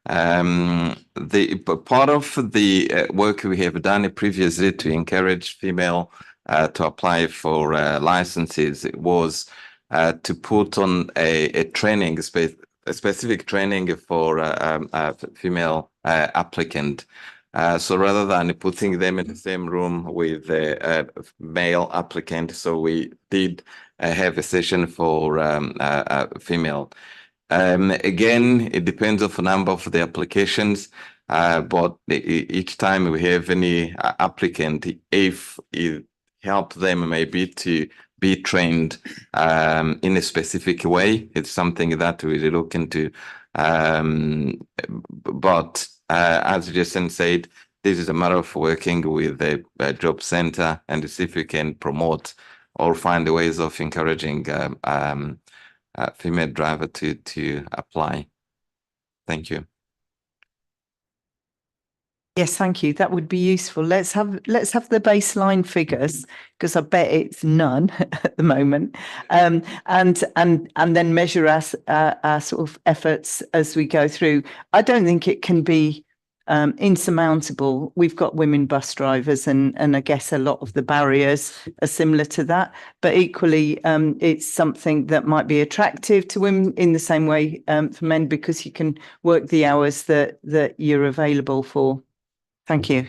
The part of the work we have done previously to encourage female to apply for licenses was to put on a training, a specific training for a female applicant. So rather than putting them in the same room with a male applicant, so we did have a session for female. Again, it depends on the number of the applications, but each time we have any applicant, if it help them maybe to be trained in a specific way, it's something that we look into. But as Jason said, this is a matter of working with the job center and to see if we can promote or find ways of encouraging female driver to apply. Thank you. Yes, thank you. That would be useful. Let's have the baseline figures, because I bet it's none at the moment, and then measure our sort of efforts as we go through. I don't think it can be insurmountable. We've got women bus drivers, and I guess a lot of the barriers are similar to that. But equally, it's something that might be attractive to women in the same way for men, because you can work the hours that you're available for. Thank you.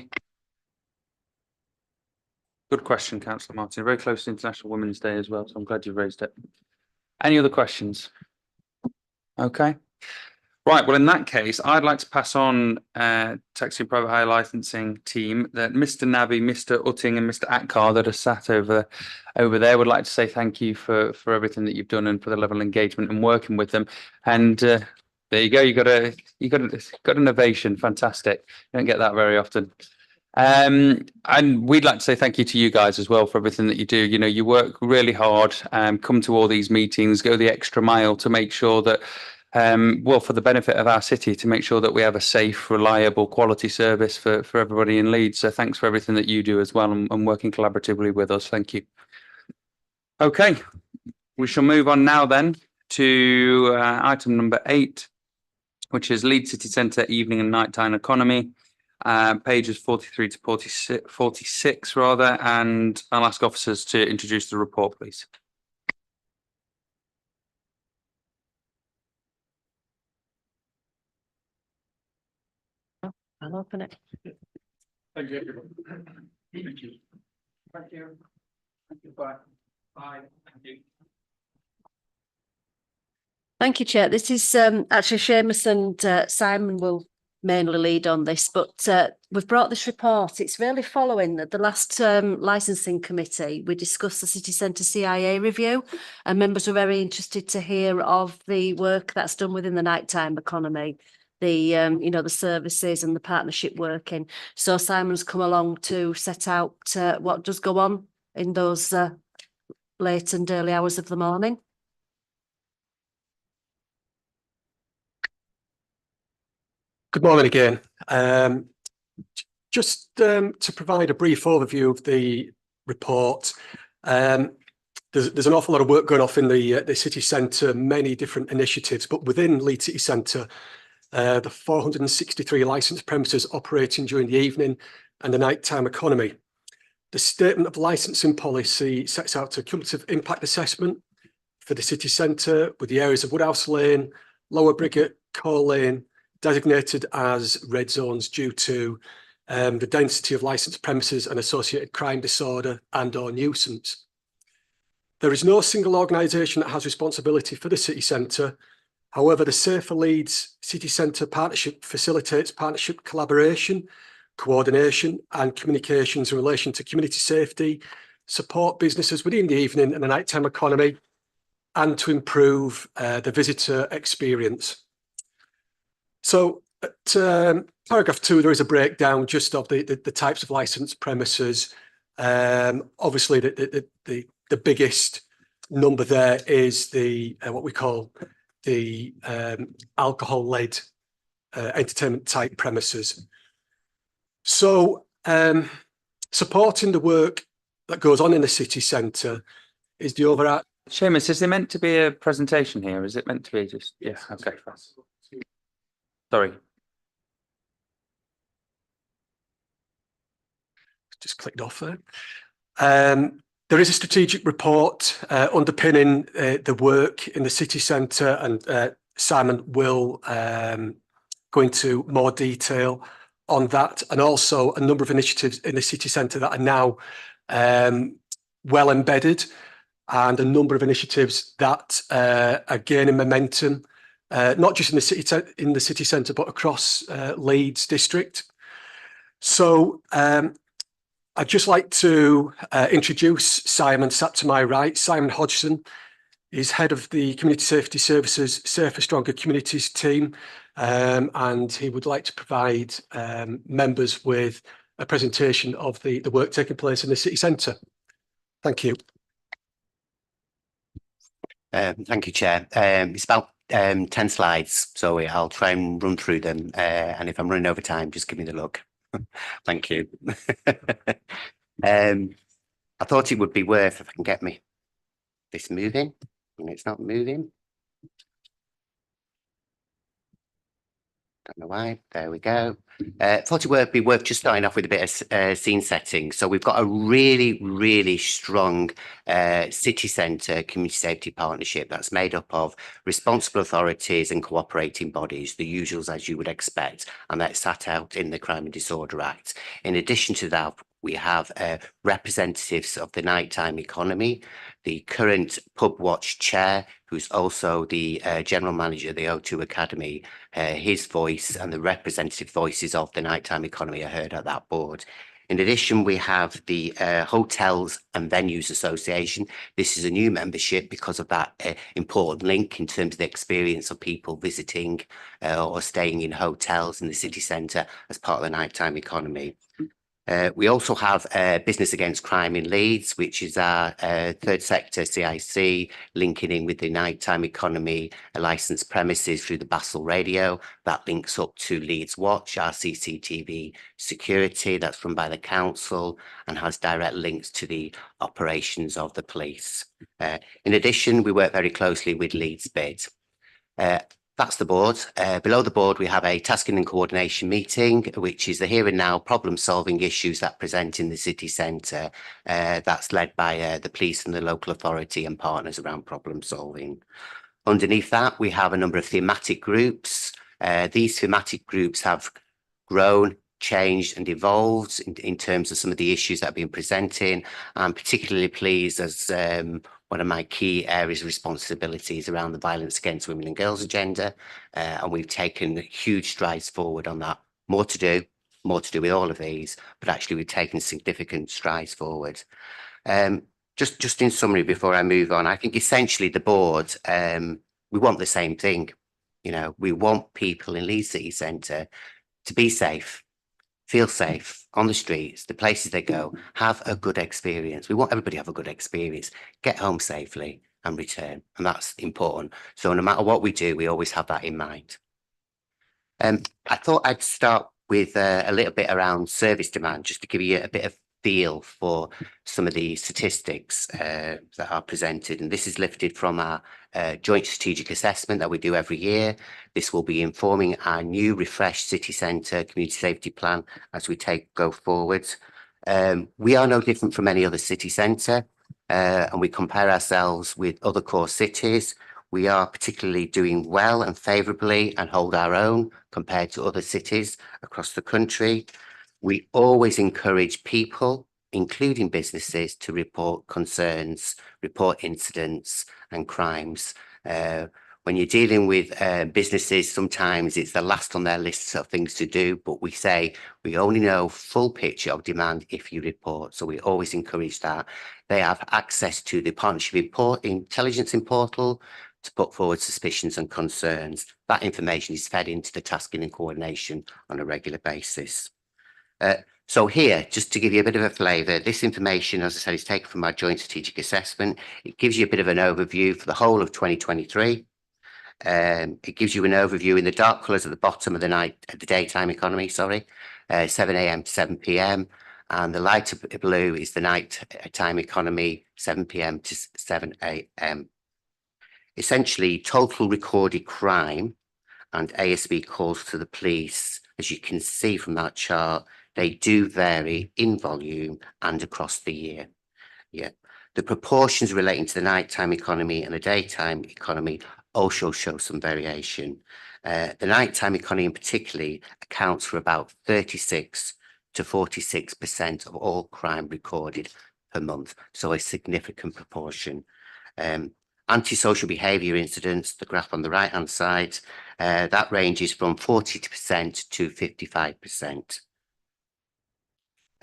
Good question, Councillor Martin. Very close to International Women's Day as well, so I'm glad you raised it. Any other questions? Okay. Right, well, in that case, I'd like to pass on taxi and private hire licensing team that Mr. Nabby, Mr. Utting and Mr. Atkar that are sat over there would like to say thank you for everything that you've done and for the level of engagement and working with them. And there you go, you got an ovation. Fantastic. You don't get that very often. And we'd like to say thank you to you guys as well for everything that you do. You know, you work really hard, come to all these meetings, go the extra mile to make sure that, well, for the benefit of our city, to make sure that we have a safe, reliable, quality service for everybody in Leeds. So thanks for everything that you do as well and working collaboratively with us. Thank you. Okay, we shall move on now then to item number 8, which is Leeds City Centre evening and nighttime economy. Pages 43 to 46 rather, and I'll ask officers to introduce the report, please. I'll open it. Thank you, everyone. Thank you. Thank you. Thank you. Bye. Bye. Thank you. Thank you, Chair. This is actually Seamus and Simon will mainly lead on this, but we've brought this report. It's really following the last licensing committee. We discussed the city centre CIA review, and members were very interested to hear of the work that's done within the nighttime economy, the you know, the services and the partnership working. So Simon's come along to set out what does go on in those late and early hours of the morning. Good morning again. Just to provide a brief overview of the report, there's an awful lot of work going off in the city centre, many different initiatives, but within Leeds City Centre, the 463 licensed premises operating during the evening and the nighttime economy. The statement of licensing policy sets out a cumulative impact assessment for the city centre with the areas of Woodhouse Lane, Lower Briggate, Core Lane, designated as red zones due to the density of licensed premises and associated crime, disorder and/or nuisance. There is no single organisation that has responsibility for the city centre. However, the Safer Leeds City Centre Partnership facilitates partnership collaboration, coordination and communications in relation to community safety, support businesses within the evening and the nighttime economy, and to improve the visitor experience. So at paragraph 2, there is a breakdown just of the types of licensed premises. Obviously, the biggest number there is the what we call the alcohol-led entertainment type premises. So supporting the work that goes on in the city centre is the overall. Seamus, is there meant to be a presentation here? Is it meant to be just? Yeah, okay. Sorry. Just clicked off there. There is a strategic report underpinning the work in the city centre, and Simon will go into more detail on that, and also a number of initiatives in the city centre that are now well embedded, and a number of initiatives that are gaining momentum. Not just in the city centre, but across Leeds district. So I'd just like to introduce Simon, sat to my right. Simon Hodgson is head of the Community Safety Services Safer Stronger Communities team, and he would like to provide members with a presentation of the work taking place in the city centre. Thank you. Thank you, Chair. It's about 10 slides, so I'll try and run through them. And if I'm running over time, just give me the look. Thank you. I thought it would be worth if I can get this moving, and it's not moving. Don't know why. There we go. Thought it would be worth just starting off with a bit of scene setting. So we've got a really, really strong city centre community safety partnership that's made up of responsible authorities and cooperating bodies, the usuals as you would expect, and that's sat out in the Crime and Disorder Act. In addition to that, we have representatives of the nighttime economy, the current Pub Watch chair, who's also the general manager of the O2 Academy. His voice and the representative voices of the nighttime economy are heard at that board. In addition, we have the Hotels and Venues Association. This is a new membership because of that important link in terms of the experience of people visiting or staying in hotels in the city centre as part of the nighttime economy. We also have Business Against Crime in Leeds, which is our third sector CIC, linking in with the nighttime economy, a licensed premises through the Basel radio. That links up to Leeds Watch, our CCTV security that's run by the council and has direct links to the operations of the police. In addition, we work very closely with Leeds Bid. That's the board. Below the board, we have a tasking and coordination meeting, which is the here and now problem solving issues that present in the city centre. That's led by the police and the local authority and partners around problem solving. Underneath that, we have a number of thematic groups. These thematic groups have grown, changed and evolved in terms of some of the issues that have been presenting. I'm particularly pleased as one of my key areas of responsibilities around the violence against women and girls agenda. And we've taken huge strides forward on that. More to do with all of these, but actually we've taken significant strides forward. Just in summary, before I move on, I think essentially the board, we want the same thing. You know, we want people in Leeds City Centre to be safe, feel safe on the streets, the places they go, have a good experience. We want everybody to have a good experience, get home safely and return. And that's important. So no matter what we do, we always have that in mind. I thought I'd start with a little bit around service demand, just to give you a bit of feel for some of the statistics that are presented. And this is lifted from our joint strategic assessment that we do every year. This will be informing our new refreshed city centre community safety plan as we go forward. We are no different from any other city centre, and we compare ourselves with other core cities. We are particularly doing well and favourably and hold our own compared to other cities across the country. We always encourage people, including businesses, to report concerns, report incidents and crimes. When you're dealing with businesses, sometimes it's the last on their lists of things to do, but we say we only know full picture of demand if you report. So we always encourage that. They have access to the partnership intelligence portal to put forward suspicions and concerns. That information is fed into the tasking and coordination on a regular basis. So here, just to give you a bit of a flavour, this information, as I said, is taken from our joint strategic assessment. It gives you a bit of an overview for the whole of 2023. It gives you an overview in the dark colours at the bottom of the daytime economy, 7 a.m. to 7 p.m. And the lighter blue is the nighttime economy, 7 p.m. to 7 a.m. Essentially, total recorded crime and ASB calls to the police, as you can see from that chart, they do vary in volume and across the year. Yeah, the proportions relating to the nighttime economy and the daytime economy also show some variation. The nighttime economy in particular accounts for about 36 to 46% of all crime recorded per month, so a significant proportion. Antisocial behaviour incidents, the graph on the right hand side, that ranges from 40% to 55%.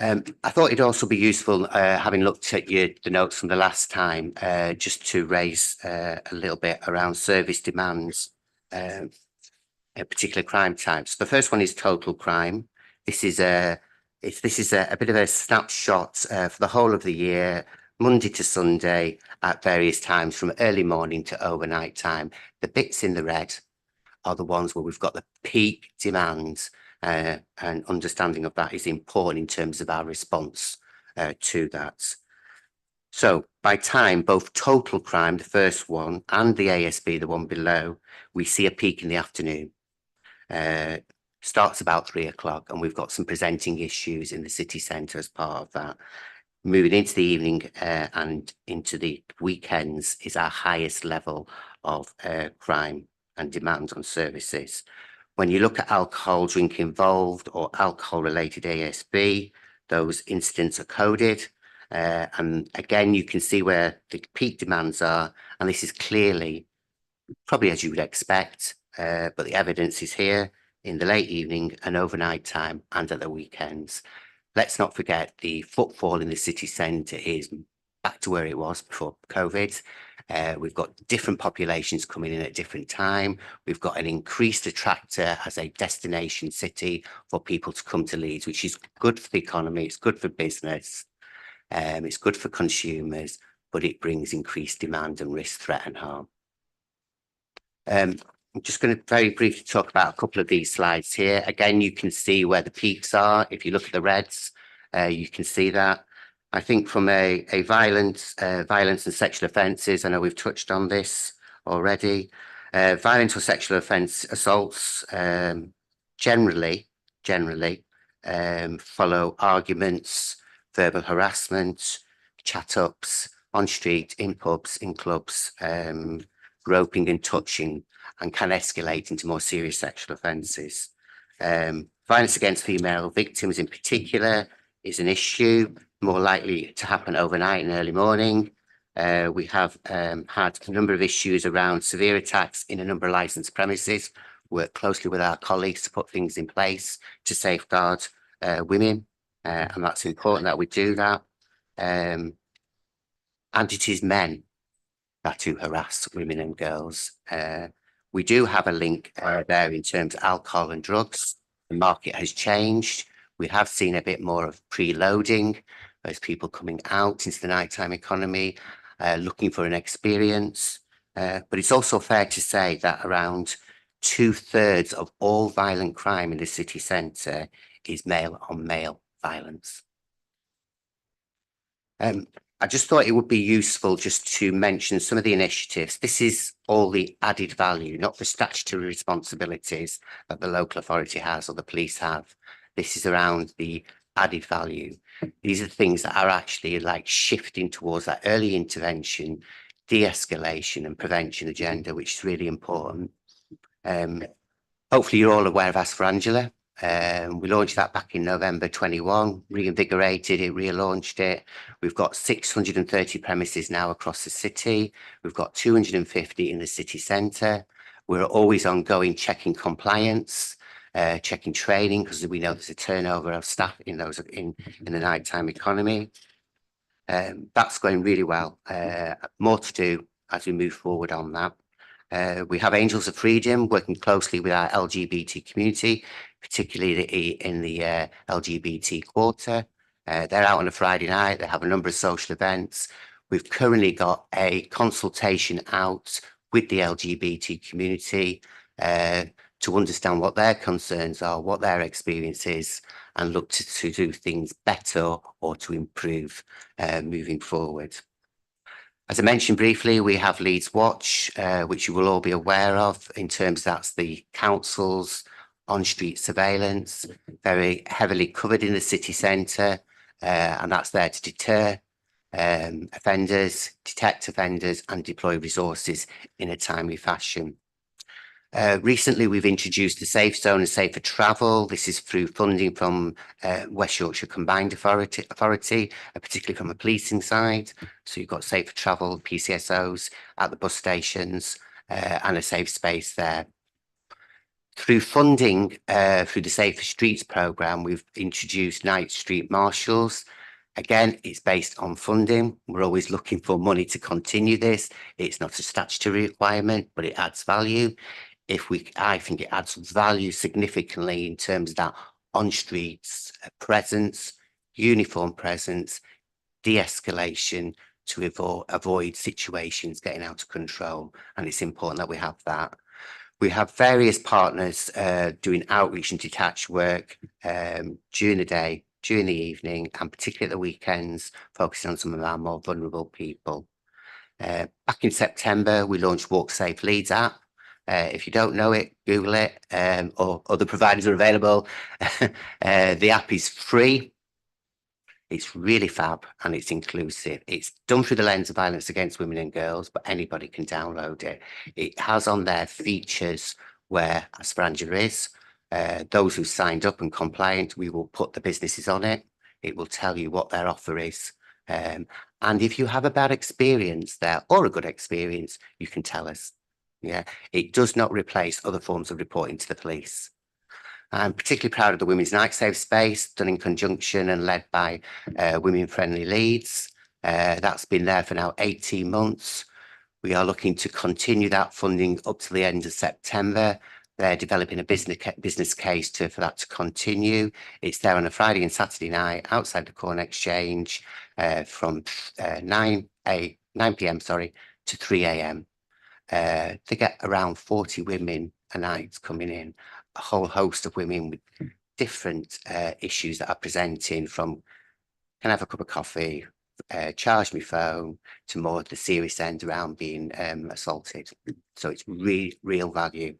I thought it'd also be useful, having looked at the notes from the last time, just to raise a little bit around service demands, particular crime types. The first one is total crime. This is a bit of a snapshot for the whole of the year, Monday to Sunday, at various times from early morning to overnight time. The bits in the red are the ones where we've got the peak demands. And understanding of that is important in terms of our response to that. So by time, both total crime, the first one, and the ASB, the one below, we see a peak in the afternoon. Starts about 3 o'clock, and we've got some presenting issues in the city centre as part of that. Moving into the evening and into the weekends is our highest level of crime and demand on services. When you look at alcohol drink involved or alcohol related ASB, those incidents are coded. And again, you can see where the peak demands are. And this is clearly, probably as you would expect, but the evidence is here in the late evening and overnight time and at the weekends. Let's not forget the footfall in the city centre is back to where it was before COVID. We've got different populations coming in at different time. We've got an increased attractor as a destination city for people to come to Leeds, which is good for the economy, it's good for business, it's good for consumers, but it brings increased demand and risk, threat and harm. I'm just going to very briefly talk about a couple of these slides here. Again, you can see where the peaks are. If you look at the reds, you can see that. I think from a violence and sexual offences, I know we've touched on this already. Violence or sexual offence assaults generally follow arguments, verbal harassment, chat-ups on street, in pubs, in clubs, groping and touching, and can escalate into more serious sexual offences. Violence against female victims in particular is an issue, more likely to happen overnight and early morning. We have had a number of issues around severe attacks in a number of licensed premises, work closely with our colleagues to put things in place to safeguard women, and that's important that we do that. And it is men that who harass women and girls. We do have a link there in terms of alcohol and drugs. The market has changed. We have seen a bit more of preloading as people coming out into the nighttime economy, looking for an experience. But it's also fair to say that around 2/3 of all violent crime in the city centre is male on male violence. I just thought it would be useful just to mention some of the initiatives. This is all the added value, not the statutory responsibilities that the local authority has or the police have. This is around the added value. These are things that are actually like shifting towards that early intervention, de-escalation and prevention agenda, which is really important. Hopefully you're all aware of Ask for Angela. We launched that back in November 21, reinvigorated it, relaunched it. We've got 630 premises now across the city. We've got 250 in the city centre. We're always ongoing checking compliance, checking training, because we know there's a turnover of staff in those in the nighttime economy. That's going really well. More to do as we move forward on that. We have Angels of Freedom working closely with our LGBT community, particularly in the LGBT quarter. They're out on a Friday night. They have a number of social events. We've currently got a consultation out with the LGBT community to understand what their concerns are, what their experience is, and look to do things better or to improve moving forward. As I mentioned briefly, we have Leeds Watch, which you will all be aware of in terms that's the council's on-street surveillance, very heavily covered in the city centre, and that's there to deter offenders, detect offenders and deploy resources in a timely fashion. Recently, we've introduced the Safe Zone and Safer Travel. This is through funding from West Yorkshire Combined Authority, particularly from a policing side. So you've got Safer Travel, PCSOs at the bus stations and a safe space there. Through funding through the Safer Streets programme, we've introduced night street marshals. Again, it's based on funding. We're always looking for money to continue this. It's not a statutory requirement, but it adds value. I think it adds value significantly in terms of that on-streets presence, uniform presence, de-escalation to avoid situations getting out of control. And it's important that we have that. We have various partners doing outreach and detached work during the day, during the evening, and particularly at the weekends, focusing on some of our more vulnerable people. Back in September, we launched Walk Safe Leeds app. If you don't know it, Google it, or other providers are available. The app is free. It's really fab and it's inclusive. It's done through the lens of violence against women and girls, but anybody can download it. It has on there features where Ask for Angela is. Those who signed up and compliant, we will put the businesses on it. It will tell you what their offer is. And if you have a bad experience there or a good experience, you can tell us. Yeah, it does not replace other forms of reporting to the police. I'm particularly proud of the Women's Night Safe Space, done in conjunction and led by Women Friendly Leeds. That's been there for now 18 months. We are looking to continue that funding up to the end of September. They're developing a business case for that to continue. It's there on a Friday and Saturday night outside the Corn Exchange from 9 p.m. to 3 a.m. They get around 40 women a night coming in, a whole host of women with different issues that are presenting, from can I have a cup of coffee, charge my phone, to more the serious end around being assaulted. So it's real value.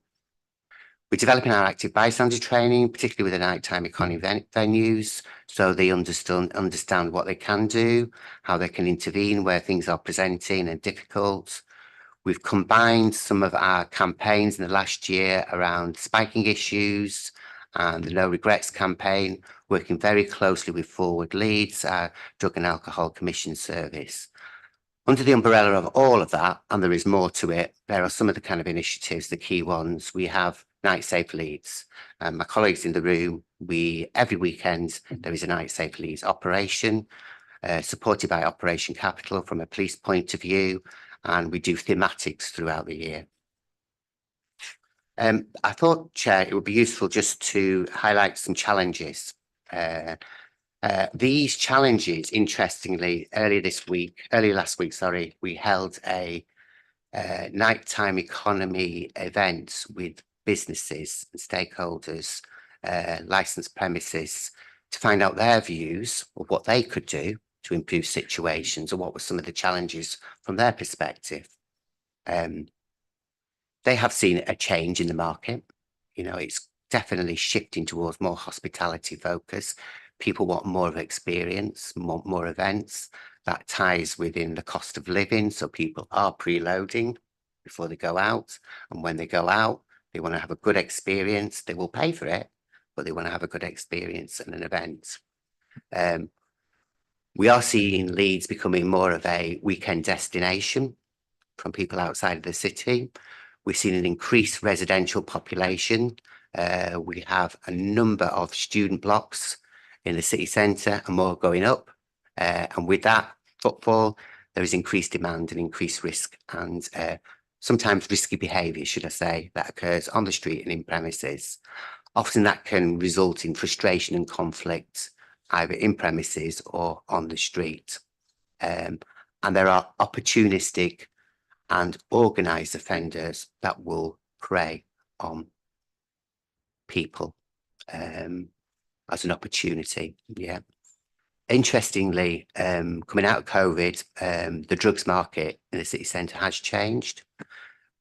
We're developing our active bystander training, particularly with the nighttime economy venues, so they understand what they can do, how they can intervene where things are presenting and difficult. We've combined some of our campaigns in the last year around spiking issues and the No Regrets campaign, working very closely with Forward Leeds, our Drug and Alcohol Commission service. Under the umbrella of all of that, and there is more to it, there are some of the kind of initiatives, the key ones. We have Night Safe Leeds. My colleagues in the room, every weekend there is a Night Safe Leeds operation, supported by Operation Capital from a police point of view, and we do thematics throughout the year. I thought, Chair, it would be useful just to highlight some challenges. These challenges, interestingly, earlier last week, we held a nighttime economy event with businesses and stakeholders, licensed premises, to find out their views of what they could do to improve situations and what were some of the challenges from their perspective. They have seen a change in the market. You know, it's definitely shifting towards more hospitality focus. People want more of experience, more events. That ties within the cost of living, so people are preloading before they go out, and when they go out, they want to have a good experience. They will pay for it, but they want to have a good experience and an event. We are seeing Leeds becoming more of a weekend destination from people outside of the city. We've seen an increased residential population. We have a number of student blocks in the city centre and more going up. And with that footfall, there is increased demand and increased risk, and sometimes risky behaviour, should I say, that occurs on the street and in premises. Often that can result in frustration and conflict, either in premises or on the street. And there are opportunistic and organised offenders that will prey on people as an opportunity. Yeah. Interestingly, coming out of COVID, the drugs market in the city centre has changed.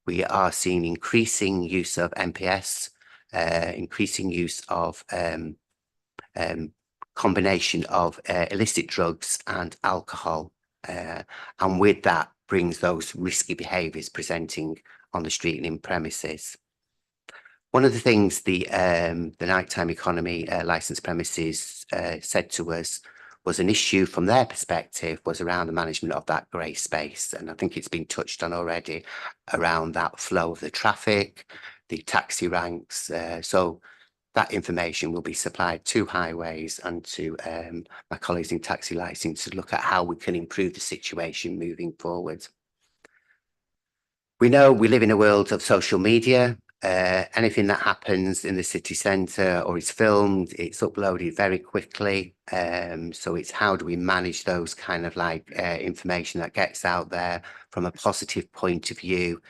We are seeing increasing use of NPS, increasing use of combination of illicit drugs and alcohol. And with that brings those risky behaviours presenting on the street and in premises. One of the things the nighttime economy licensed premises said to us was an issue from their perspective was around the management of that grey space. And I think it's been touched on already around that flow of the traffic, the taxi ranks. So that information will be supplied to highways and to my colleagues in taxi licensing to look at how we can improve the situation moving forward. We know we live in a world of social media. Anything that happens in the city centre or is filmed, it's uploaded very quickly. So it's how do we manage those kind of like information that gets out there from a positive point of view,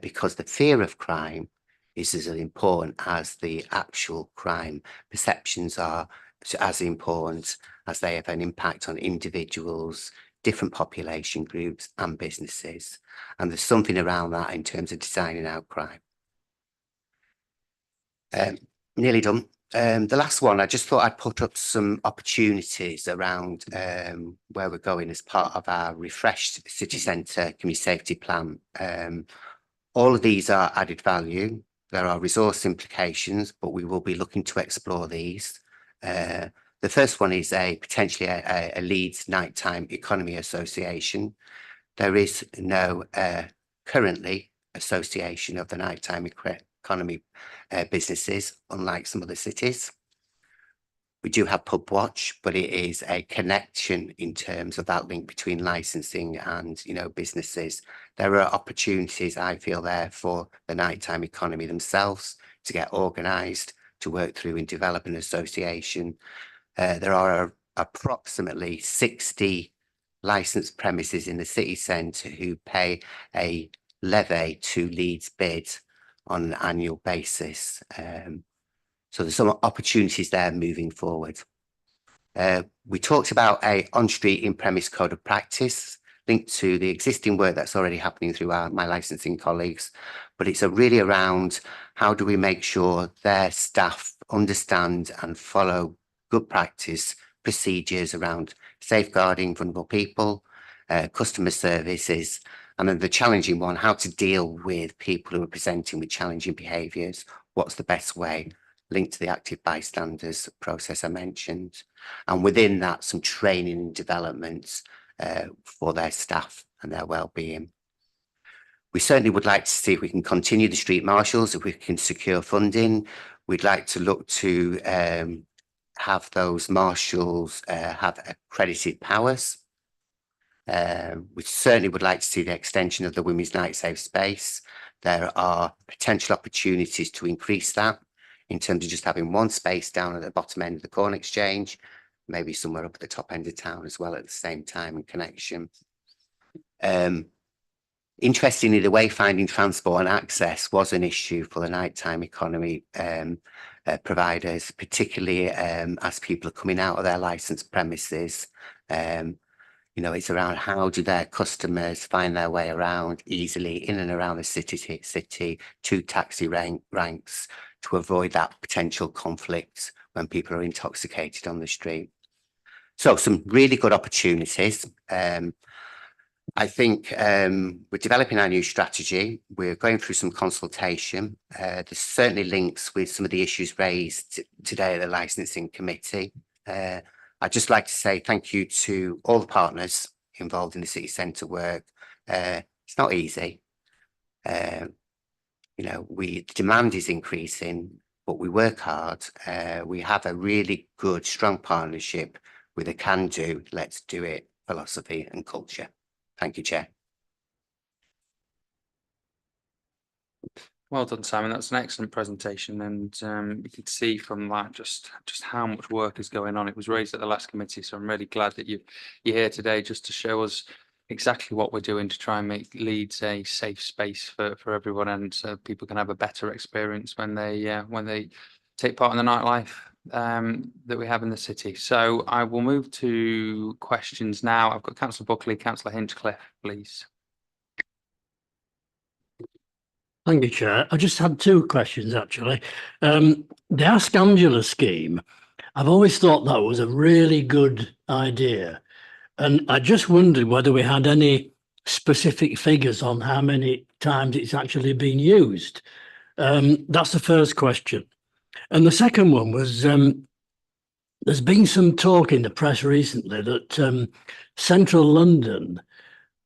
because the fear of crime is as important as the actual crime. Perceptions are as important as they have an impact on individuals, different population groups and businesses. And there's something around that in terms of designing out crime. Nearly done. The last one, I just thought I'd put up some opportunities around where we're going as part of our refreshed city centre community safety plan. All of these are added value. There are resource implications, but we will be looking to explore these. The first one is potentially a Leeds Nighttime Economy Association. There is no currently association of the nighttime economy businesses, unlike some other cities. We do have Pub Watch, but it is a connection in terms of that link between licensing and, you know, businesses. There are opportunities, I feel, there for the nighttime economy themselves to get organised, to work through and develop an association. There are approximately 60 licensed premises in the city centre who pay a levy to Leeds bid on an annual basis. So there's some opportunities there moving forward. We talked about a on-street in-premise code of practice linked to the existing work that's already happening through my licensing colleagues, but it's really around how do we make sure their staff understand and follow good practice procedures around safeguarding vulnerable people, customer services, and then the challenging one, how to deal with people who are presenting with challenging behaviours. What's the best way? Linked to the active bystanders process I mentioned. And within that, some training and developments for their staff and their well-being. We certainly would like to see if we can continue the street marshals, if we can secure funding. We'd like to look to have those marshals have accredited powers. We certainly would like to see the extension of the Women's Night Safe Space. There are potential opportunities to increase that in terms of just having one space down at the bottom end of the Corn Exchange, maybe somewhere up at the top end of town as well at the same time and connection. Interestingly, the wayfinding transport and access was an issue for the nighttime economy providers, particularly as people are coming out of their licensed premises. You know, it's around how do their customers find their way around easily in and around the city to taxi ranks to avoid that potential conflict when people are intoxicated on the street. So some really good opportunities. I think we're developing our new strategy. We're going through some consultation. There's certainly links with some of the issues raised today at the licensing committee. I'd just like to say thank you to all the partners involved in the city centre work. It's not easy. You know, the demand is increasing, but we work hard. We have a really good, strong partnership with a can-do, let's do it philosophy and culture. Thank you, Chair. Well done, Simon. That's an excellent presentation, and you could see from that just how much work is going on. It was raised at the last committee, so I'm really glad that you're here today just to show us exactly what we're doing to try and make Leeds a safe space for everyone, and so people can have a better experience when they take part in the nightlife that we have in the city. So I will move to questions now. I've got Councillor Buckley, Councillor Hinchcliffe, please. Thank you, Chair. I just had two questions, actually. The Ask Angela scheme, I've always thought that was a really good idea. And I just wondered whether we had any specific figures on how many times it's actually been used. That's the first question. And the second one was, there's been some talk in the press recently that Central London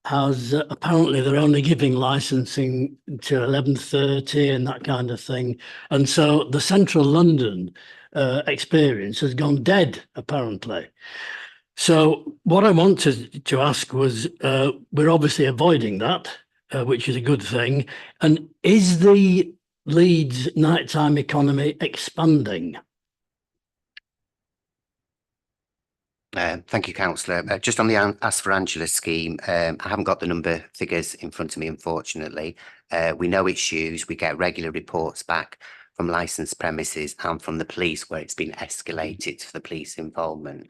has apparently they're only giving licensing to 11:30 and that kind of thing. And so the Central London experience has gone dead, apparently. So what I wanted to ask was, we're obviously avoiding that, which is a good thing. And is the Leeds nighttime economy expanding? Thank you, Councillor. Just on the Ask for Angela scheme, I haven't got the number figures in front of me, unfortunately. We know it's used. We get regular reports back from licensed premises and from the police where it's been escalated for the police involvement.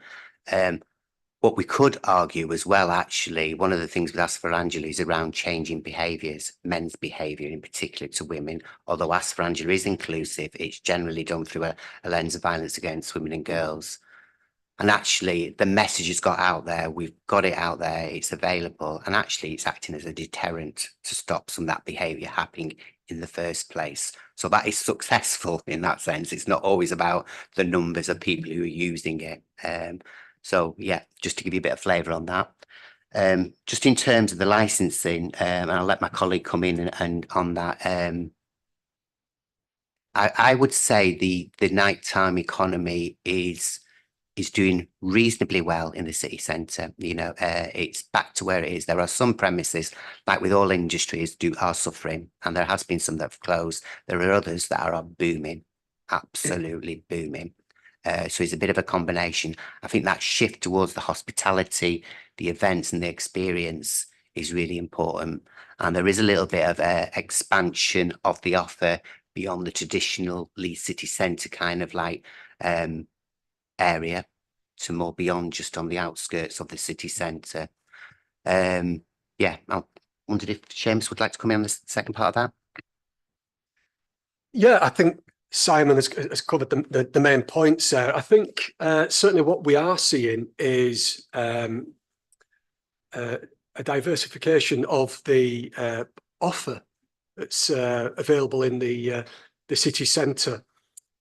What we could argue as well, actually, one of the things with Ask for Angela is around changing behaviours, men's behaviour in particular to women. Although Ask for Angela is inclusive, it's generally done through a lens of violence against women and girls. And actually, the message has got out there. We've got it out there. It's available. And actually, it's acting as a deterrent to stop some of that behaviour happening in the first place. So that is successful in that sense. It's not always about the numbers of people who are using it. So, yeah, just to give you a bit of flavour on that. Just in terms of the licensing, and I'll let my colleague come in and on that. I would say the nighttime economy is is doing reasonably well in the city centre. You know, it's back to where it is. There are some premises, like with all industries, are suffering, and there has been some that have closed. There are others that are booming, absolutely booming. So it's a bit of a combination. I think that shift towards the hospitality, the events and the experience is really important. And there is a little bit of expansion of the offer beyond the traditional Leeds city centre kind of like area to more beyond just on the outskirts of the city centre. Yeah, I wondered if Seamus would like to come in on the second part of that. Yeah, I think Simon has covered the main points there. I think certainly what we are seeing is a diversification of the offer that's available in the city centre.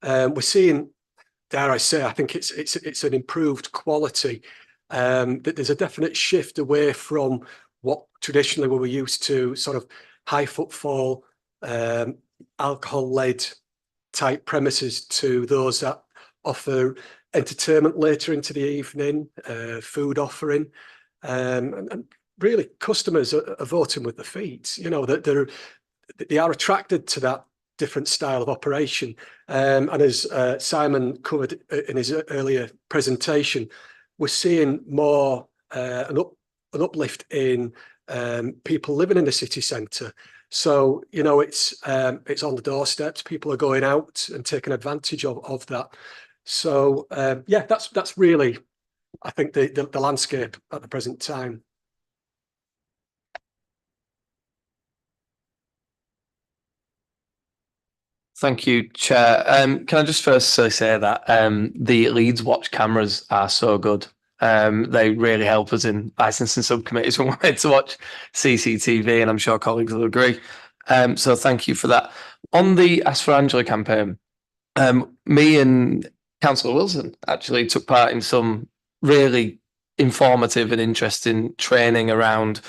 We're seeing, dare I say, I think it's an improved quality. That there's a definite shift away from what traditionally we were used to, sort of high footfall, alcohol-led type premises, to those that offer entertainment later into the evening, food offering, and really customers are voting with their feet. You know, that they are attracted to that different style of operation. And as Simon covered in his earlier presentation, we're seeing more an uplift in people living in the city centre. So, you know, it's on the doorsteps. People are going out and taking advantage of that. So, yeah, that's really, I think, the landscape at the present time. Thank you, Chair. Can I just firstly say that the Leeds Watch cameras are so good. They really help us in licensing subcommittees when we're made to watch CCTV, and I'm sure colleagues will agree. So thank you for that. On the Ask for Angela campaign, me and Councillor Wilson actually took part in some really informative and interesting training around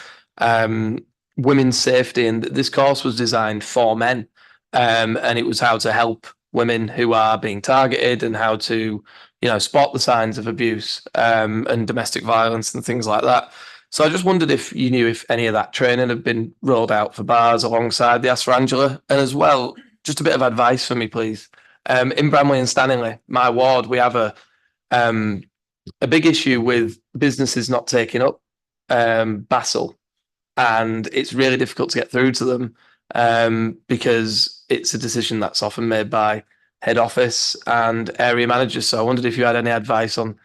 women's safety, and this course was designed for men. And it was how to help women who are being targeted and how to, you know, spot the signs of abuse and domestic violence and things like that. So I just wondered if you knew if any of that training had been rolled out for bars alongside the Ask for Angela, and as well, just a bit of advice for me, please. In Bramley and Stanley, my ward, we have a big issue with businesses not taking up Basel, and it's really difficult to get through to them because it's a decision that's often made by head office and area managers. So I wondered if you had any advice on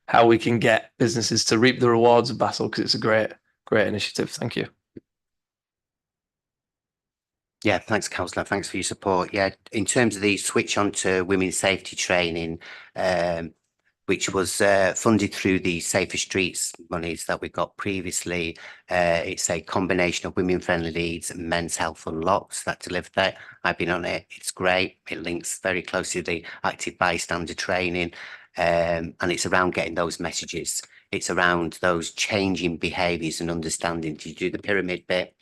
how we can get businesses to reap the rewards of Basel, because it's a great initiative. Thank you. Yeah, thanks, Councillor. Thanks for your support. Yeah, in terms of the switch on to women's safety training, which was funded through the Safer Streets monies that we got previously. It's a combination of women-friendly Leeds and men's health unlocks that delivered that. I've been on it. It's great. It links very closely to the active bystander training, and it's around getting those messages. It's around those changing behaviours and understanding. Do you do the pyramid bit?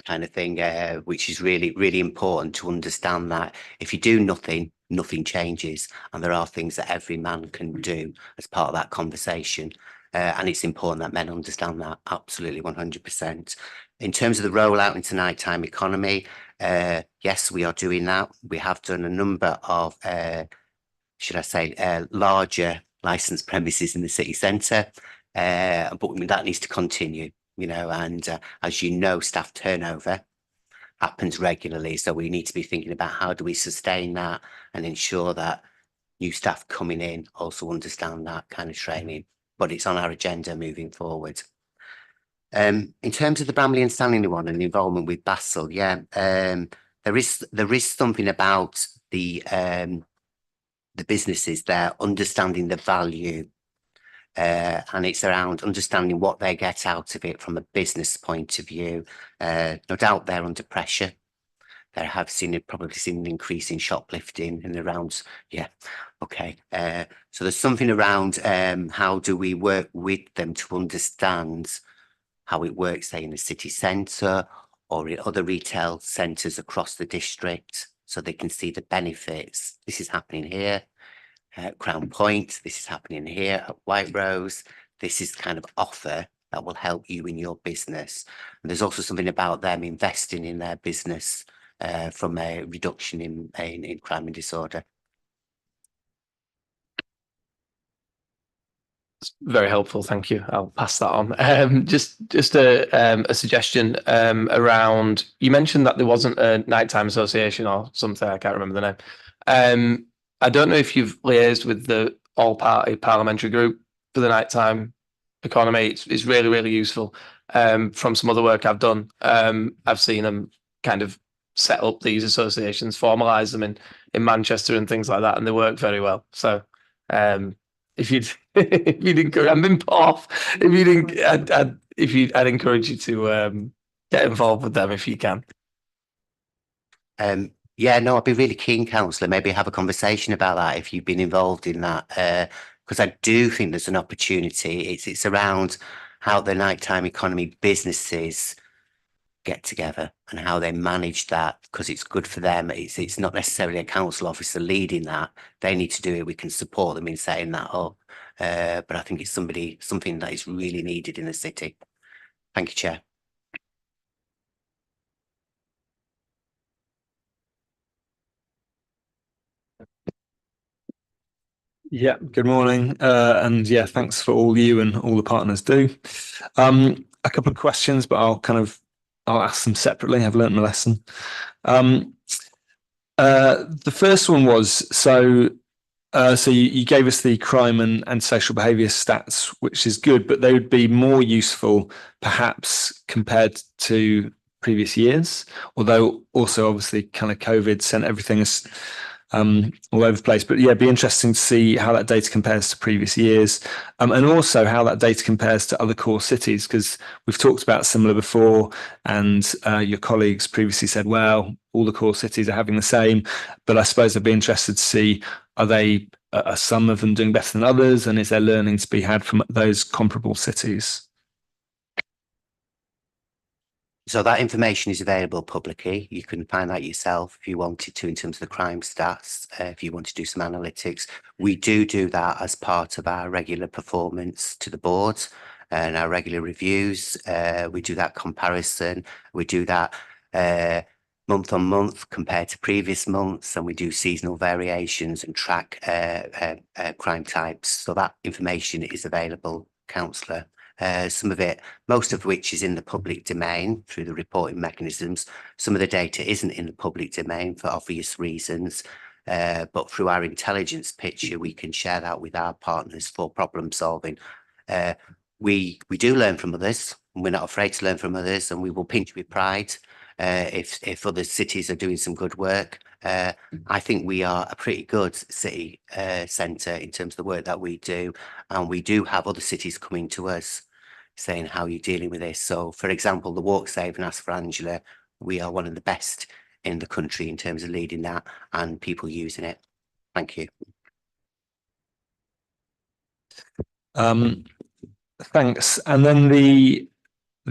Kind of thing, which is really, really important to understand that if you do nothing, nothing changes. And there are things that every man can do as part of that conversation. And it's important that men understand that, absolutely 100%. In terms of the rollout into nighttime economy, yes, we are doing that. We have done a number of, should I say, larger licensed premises in the city centre, but that needs to continue. You know, and as you know, staff turnover happens regularly. So we need to be thinking about how do we sustain that and ensure that new staff coming in also understand that kind of training. But it's on our agenda moving forward. In terms of the Bramley and Stanley one and the involvement with Basel, yeah, there is something about the businesses there understanding the value. And it's around understanding what they get out of it from a business point of view. No doubt they're under pressure. They have probably seen an increase in shoplifting in the rounds. Yeah, okay. So there's something around how do we work with them to understand how it works, say, in the city centre or in other retail centres across the district, so they can see the benefits. This is happening here. Crown Point. This is happening here at White Rose. This is the kind of offer that will help you in your business. And there's also something about them investing in their business from a reduction in crime and disorder. Very helpful, thank you. I'll pass that on. Just a suggestion around. You mentioned that there wasn't a nighttime association or something. I can't remember the name. I don't know if you've liaised with the all-party parliamentary group for the nighttime economy. It's really, really useful. From some other work I've done, I've seen them kind of set up these associations, formalise them in Manchester and things like that, and they work very well. So if you'd encourage, I'm in off. If you didn't, I'd encourage you to get involved with them if you can. Yeah, no, I'd be really keen, councillor, maybe have a conversation about that if you've been involved in that, because I do think there's an opportunity. It's around how the nighttime economy businesses get together and how they manage that, because it's good for them. It's not necessarily a council officer leading that. They need to do it. We can support them in setting that up. But I think it's something that is really needed in the city. Thank you, Chair. Yeah, good morning. And yeah, thanks for all you and all the partners do. A couple of questions, but I'll ask them separately. I've learned my lesson. The first one was, so you gave us the crime and social behaviour stats, which is good, but they would be more useful perhaps compared to previous years, although also obviously kind of COVID sent everything as all over the place. But yeah, it'd be interesting to see how that data compares to previous years, and also how that data compares to other core cities, because we've talked about similar before, and your colleagues previously said, well, all the core cities are having the same. But I suppose I'd be interested to see, are some of them doing better than others, and is there learning to be had from those comparable cities? So that information is available publicly. You can find that yourself if you wanted to in terms of the crime stats, if you want to do some analytics. We do that as part of our regular performance to the board and our regular reviews. We do that comparison. We do that month on month compared to previous months, and we do seasonal variations and track crime types. So that information is available, councillor. Some of it, most of which is in the public domain through the reporting mechanisms. Some of the data isn't in the public domain for obvious reasons, but through our intelligence picture, we can share that with our partners for problem solving. We do learn from others, and we're not afraid to learn from others, and we will pinch with pride if other cities are doing some good work. I think we are a pretty good city centre in terms of the work that we do, and we do have other cities coming to us saying, how are you dealing with this? So, for example, the Walk Safe and Ask for Angela, we are one of the best in the country in terms of leading that and people using it. Thank you. Thanks. And then the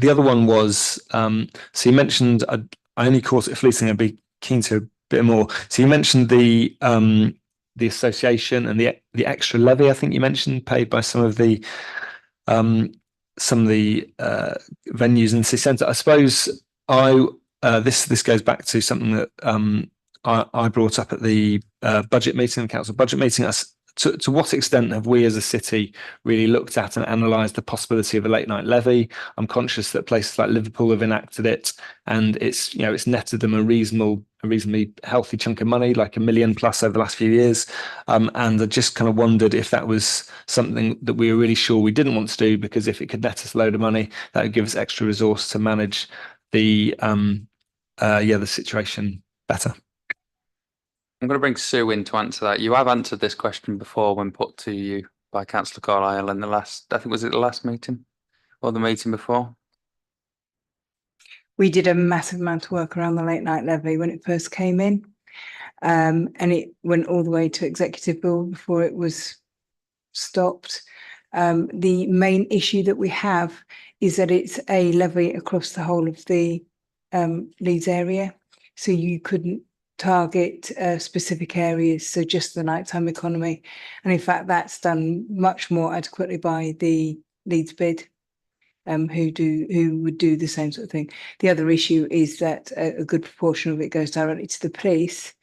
other one was, so you mentioned, I only caught it fleeting, I'd be keen to a bit more. So you mentioned the association and the extra levy, I think you mentioned, paid by some of the venues in the city centre. I suppose this goes back to something that I brought up at the budget meeting, the council budget meeting. To what extent have we as a city really looked at and analysed the possibility of a late night levy? I'm conscious that places like Liverpool have enacted it, and it's netted them a reasonably healthy chunk of money, like $1 million plus over the last few years. And I just kind of wondered if that was something that we were really sure we didn't want to do, because if it could net us a load of money, that would give us extra resource to manage the situation better. I'm going to bring Sue in to answer that. You have answered this question before when put to you by Councillor Carlisle in the last, I think, was it the last meeting or the meeting before? We did a massive amount of work around the late night levy when it first came in, and it went all the way to executive bill before it was stopped. The main issue that we have is that it's a levy across the whole of the Leeds area, so you couldn't target specific areas, so just the nighttime economy. And in fact, that's done much more adequately by the Leeds bid, who would do the same sort of thing. The other issue is that a good proportion of it goes directly to the police,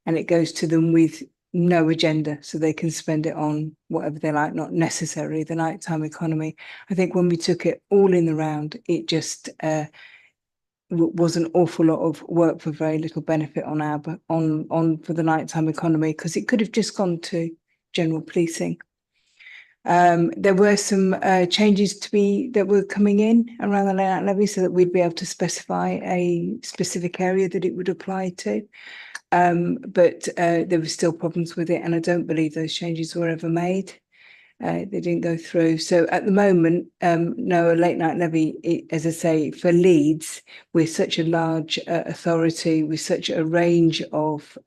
and it goes to them with no agenda, so they can spend it on whatever they like, not necessarily the nighttime economy. I think when we took it all in the round, it just was an awful lot of work for very little benefit on for the nighttime economy, because it could have just gone to general policing. There were some changes that were coming in around the layout levy, so that we'd be able to specify a specific area that it would apply to. But there were still problems with it, and I don't believe those changes were ever made. They didn't go through. So at the moment, no, a late night levy, as I say, for Leeds, we're such a large authority with such a range of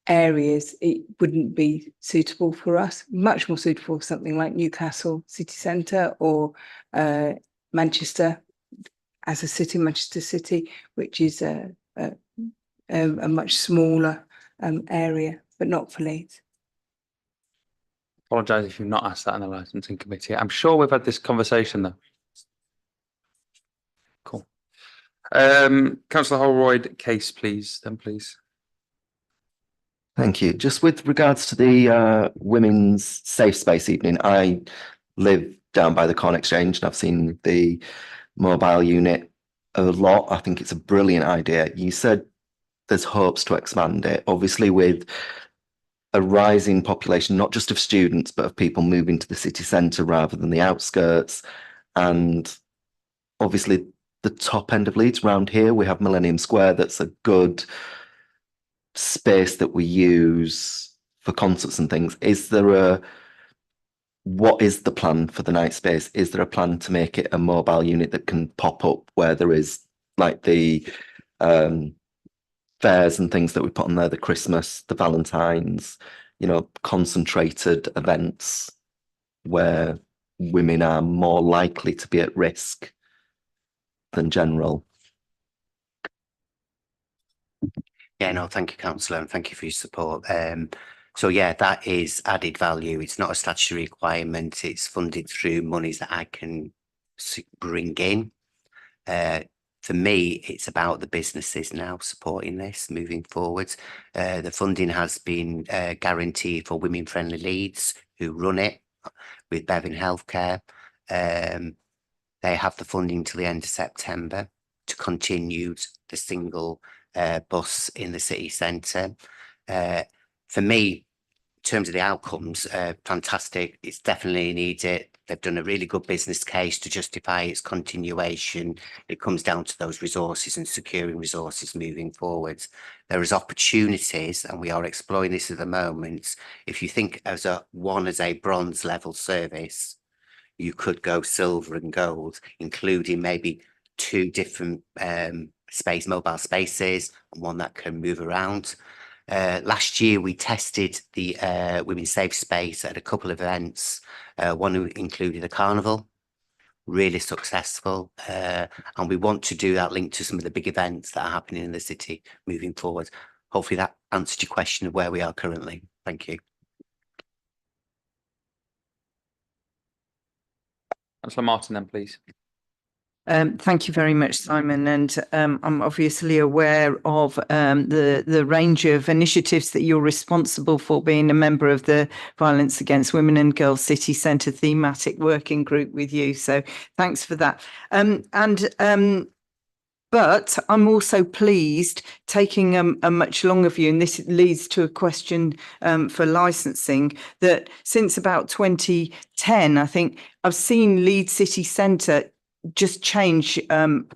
areas, it wouldn't be suitable for us. Much more suitable for something like Newcastle city centre or Manchester as a city, Manchester City, which is a much smaller area, but not for Leeds. Apologise if you've not asked that in the licensing committee. I'm sure we've had this conversation though. Cool. Councillor Holroyd, case please, then please. Thank you. Just with regards to the women's safe space evening, I live down by the Corn Exchange and I've seen the mobile unit a lot. I think it's a brilliant idea. You said there's hopes to expand it, obviously with a rising population, not just of students, but of people moving to the city centre rather than the outskirts. And obviously the top end of Leeds around here, we have Millennium Square. That's a good space that we use for concerts and things. What is the plan for the night space? Is there a plan to make it a mobile unit that can pop up where there is like the fairs and things that we put on there, the Christmas, the Valentine's, concentrated events where women are more likely to be at risk than general? Yeah, no, thank you, councillor, and thank you for your support. So yeah, that is added value. It's not a statutory requirement. It's funded through monies that I can bring in. For me, it's about the businesses now supporting this moving forward. The funding has been guaranteed for Women Friendly Leeds, who run it with Bevan Healthcare. They have the funding till the end of September to continue the single bus in the city centre. For me, in terms of the outcomes, fantastic. It's definitely needed. They've done a really good business case to justify its continuation. It comes down to those resources and securing resources moving forwards. There is opportunities, and we are exploring this at the moment. If you think as a bronze level service, you could go silver and gold, including maybe 2 different mobile spaces, and one that can move around. Last year, we tested the women's safe space at a couple of events. One included a carnival, really successful. And we want to do that linked to some of the big events that are happening in the city moving forward. Hopefully that answered your question of where we are currently. Thank you. Councillor Martin, then please. Thank you very much, Simon. And I'm obviously aware of the range of initiatives that you're responsible for, being a member of the Violence Against Women and Girls City Centre thematic working group with you. So thanks for that. But I'm also pleased, taking a much longer view, and this leads to a question for licensing, that since about 2010, I think I've seen Leeds City Centre just change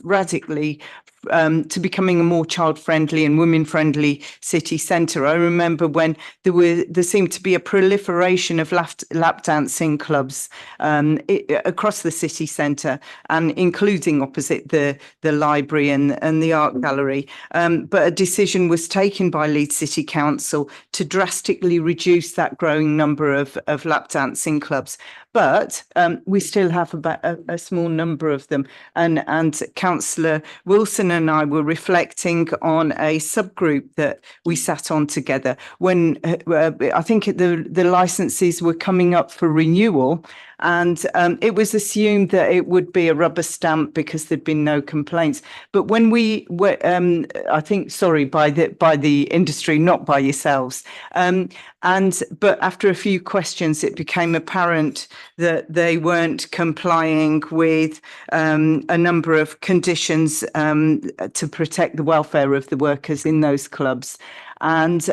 radically to becoming a more child-friendly and women-friendly city centre. I remember when there seemed to be a proliferation of lap dancing clubs across the city centre, and including opposite the library and the art gallery. But a decision was taken by Leeds City Council to drastically reduce that growing number of lap dancing clubs. but we still have about a small number of them. And Councillor Wilson and I were reflecting on a subgroup that we sat on together when I think the licenses were coming up for renewal, and it was assumed that it would be a rubber stamp because there'd been no complaints. But when we were, I think, sorry, by the industry, not by yourselves, but after a few questions, it became apparent that they weren't complying with a number of conditions to protect the welfare of the workers in those clubs. And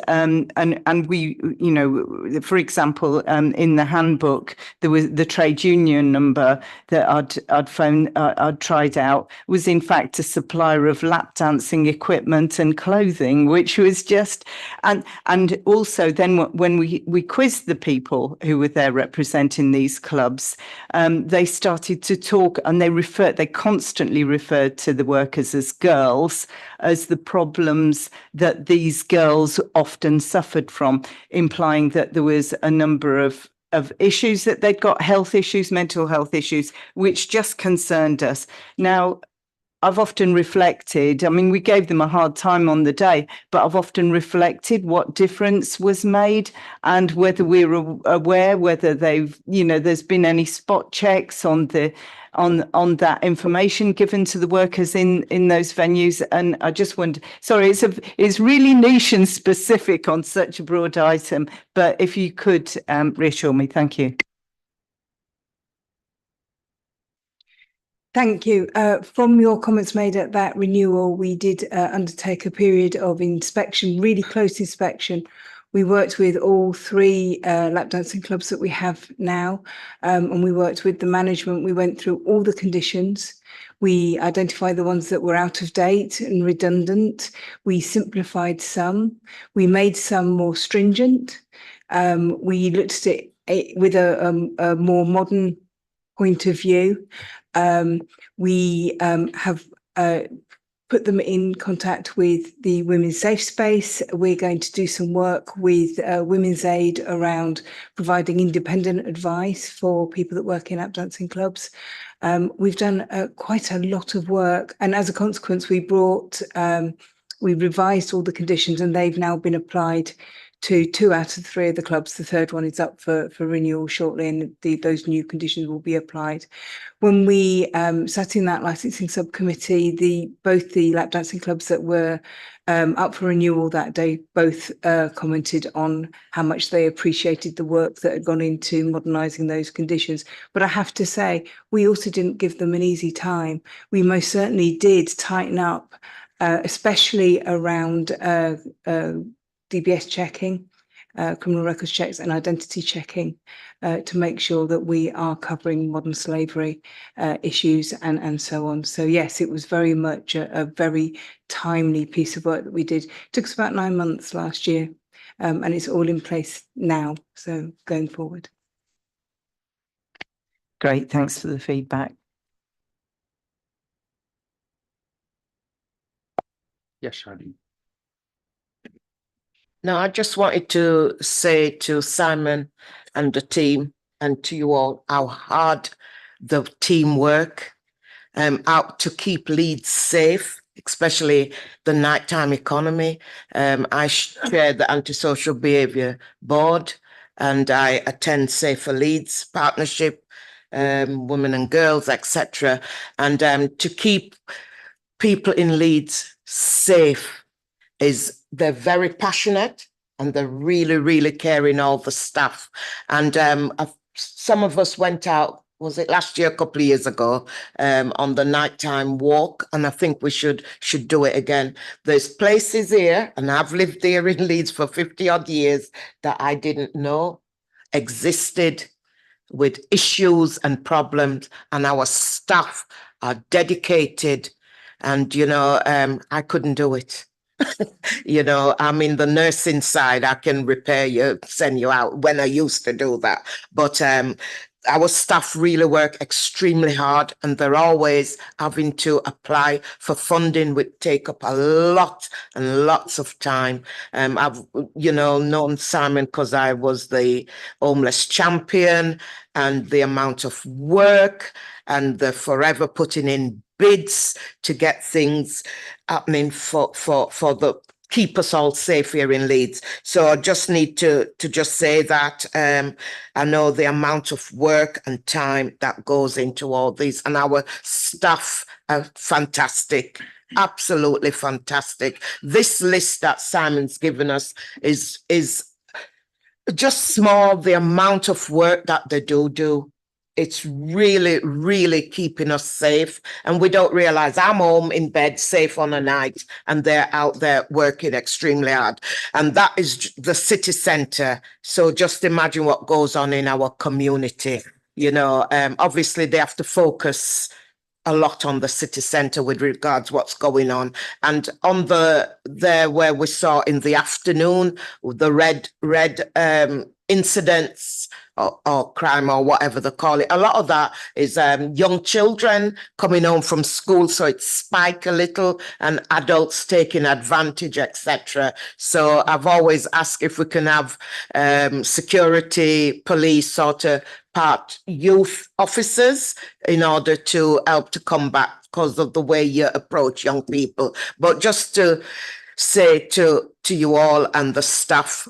we, you know, for example, in the handbook, there was the trade union number that I'd tried out was in fact a supplier of lap dancing equipment and clothing, which was just, and also then when we quizzed the people who were there representing these clubs, they started to talk, and they constantly referred to the workers as girls, as the problems that these girls often suffered from, implying that there was a number of issues, that they'd got health issues, mental health issues, which just concerned us. Now, I've often reflected, I mean, we gave them a hard time on the day, but I've often reflected what difference was made and whether we're aware, whether they've, you know, there's been any spot checks on the on that information given to the workers in those venues. And I just wonder, sorry, it's really niche and specific on such a broad item, but if you could reassure me, thank you. Thank you. From your comments made at that renewal, we did undertake a period of inspection, really close inspection. We worked with all three lap dancing clubs that we have now, and we worked with the management. We went through all the conditions. We identified the ones that were out of date and redundant. We simplified some. We made some more stringent. We looked at it with a more modern point of view. We have put them in contact with the Women's Safe Space. We're going to do some work with Women's Aid around providing independent advice for people that work in lap dancing clubs. We've done quite a lot of work, and as a consequence, we revised all the conditions, and they've now been applied to 2 out of 3 of the clubs. The third one is up for renewal shortly, and those new conditions will be applied. When we sat in that licensing subcommittee, both the lap dancing clubs that were up for renewal that day both commented on how much they appreciated the work that had gone into modernising those conditions. But I have to say, we also didn't give them an easy time. We most certainly did tighten up, especially around DBS checking, criminal records checks and identity checking to make sure that we are covering modern slavery issues and so on. So yes, it was very much a very timely piece of work that we did. It took us about 9 months last year, and it's all in place now, so going forward. Great, thanks for the feedback. Yes, Shadi. No, I just wanted to say to Simon and the team and to you all how hard the team work out to keep Leeds safe, especially the nighttime economy. I chair the Antisocial Behaviour Board and I attend Safer Leeds Partnership, women and girls, etc. And to keep people in Leeds safe they're very passionate and they're really, really caring, all the staff. And some of us went out, was it last year, a couple of years ago, on the nighttime walk, and I think we should do it again. There's places here, and I've lived here in Leeds for 50 odd years, that I didn't know existed with issues and problems, and our staff are dedicated, and I couldn't do it. I'm in the nursing side. I can repair you, send you out when I used to do that. But our staff really work extremely hard, and they're always having to apply for funding, which take up a lot and lots of time. I've, known Simon because I was the homeless champion, and the amount of work and the forever putting in bids to get things happening for the keep us all safe here in Leeds. So I just need to just say that I know the amount of work and time that goes into all these, and our staff are fantastic. Absolutely fantastic. This list that Simon's given us is just small, the amount of work that they do. It's really, really keeping us safe. And we don't realize I'm home in bed safe on a night, and they're out there working extremely hard. And that is the city centre. So just imagine what goes on in our community. Obviously they have to focus a lot on the city centre with regards what's going on. And on there where we saw in the afternoon, the red incidents or crime or whatever they call it, a lot of that is young children coming home from school, so it's spike a little, and adults taking advantage, etc. So I've always asked if we can have security police sort of part youth officers in order to help to combat because of the way you approach young people. But just to say to you all and the staff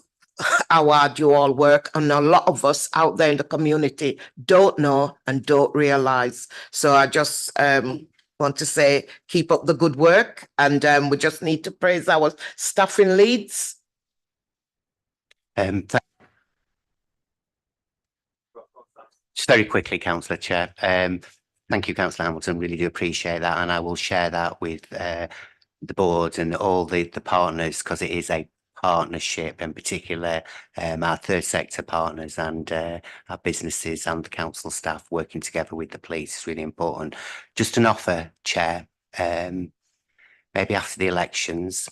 how hard you all work, and a lot of us out there in the community don't know and don't realize. So I just want to say keep up the good work, and we just need to praise our staff in Leeds. Just very quickly, Councillor Chair. Thank you, Councillor Hamilton. Really do appreciate that, and I will share that with the board and all the partners, because it is a partnership, in particular our third sector partners and our businesses and the council staff working together with the police is really important. Just an offer, Chair, maybe after the elections,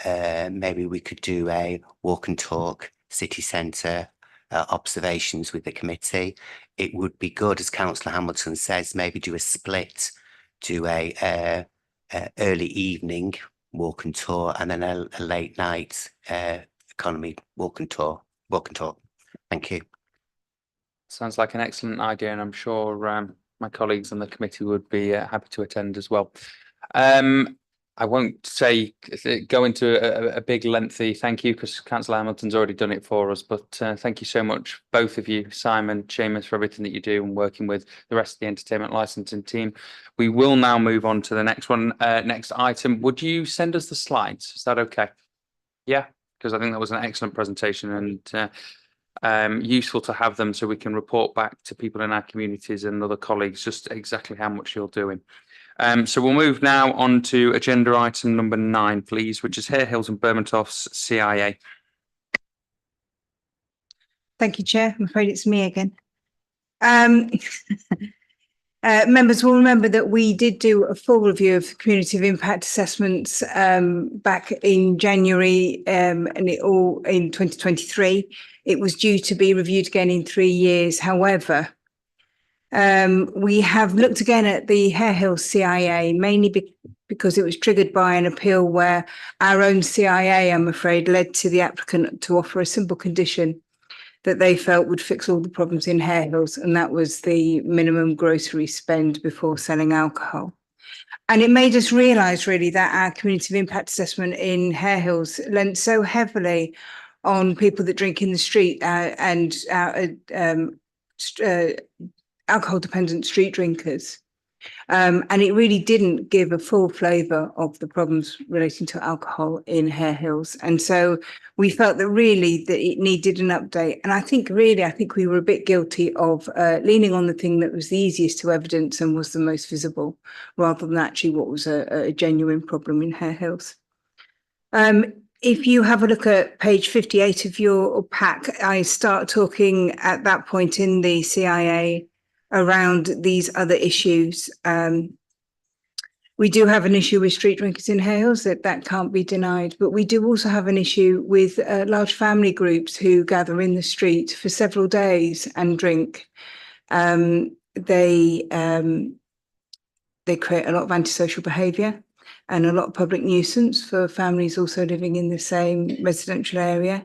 maybe we could do a walk and talk city centre observations with the committee. It would be good, as Councillor Hamilton says, maybe do a split, do a early evening walk and tour, and then a late night economy walk and tour. Thank you. Sounds like an excellent idea, and I'm sure my colleagues on the committee would be happy to attend as well. I won't go into a big lengthy thank you, because Councillor Hamilton's already done it for us, but thank you so much, both of you, Simon, Seamus, for everything that you do and working with the rest of the entertainment licensing team. We will now move on to the next one. Next item, would you send us the slides? Is that okay? Yeah, because I think that was an excellent presentation and useful to have them so we can report back to people in our communities and other colleagues just exactly how much you're doing. So we'll move now on to agenda item number 9, please, which is Hare Hills and Bermontoft's CIA. Thank you, Chair. I'm afraid it's me again. Members will remember that we did do a full review of cumulative impact assessments back in January and it all in 2023. It was due to be reviewed again in 3 years. However, we have looked again at the Hare Hills CIA, mainly because it was triggered by an appeal where our own CIA, I'm afraid, led to the applicant to offer a simple condition that they felt would fix all the problems in Hare Hills, and that was the minimum grocery spend before selling alcohol. And it made us realise really that our community impact assessment in Hare Hills lent so heavily on people that drink in the street and alcohol dependent street drinkers. And it really didn't give a full flavour of the problems relating to alcohol in Hare Hills. And so we felt that really that it needed an update. And I think we were a bit guilty of leaning on the thing that was the easiest to evidence and was the most visible, rather than actually what was a genuine problem in Hare Hills. If you have a look at page 58 of your pack, I start talking at that point in the CIA around these other issues. We do have an issue with street drinkers in Hare Hills, that can't be denied, but we do also have an issue with large family groups who gather in the street for several days and drink. They create a lot of antisocial behaviour and a lot of public nuisance for families also living in the same residential area.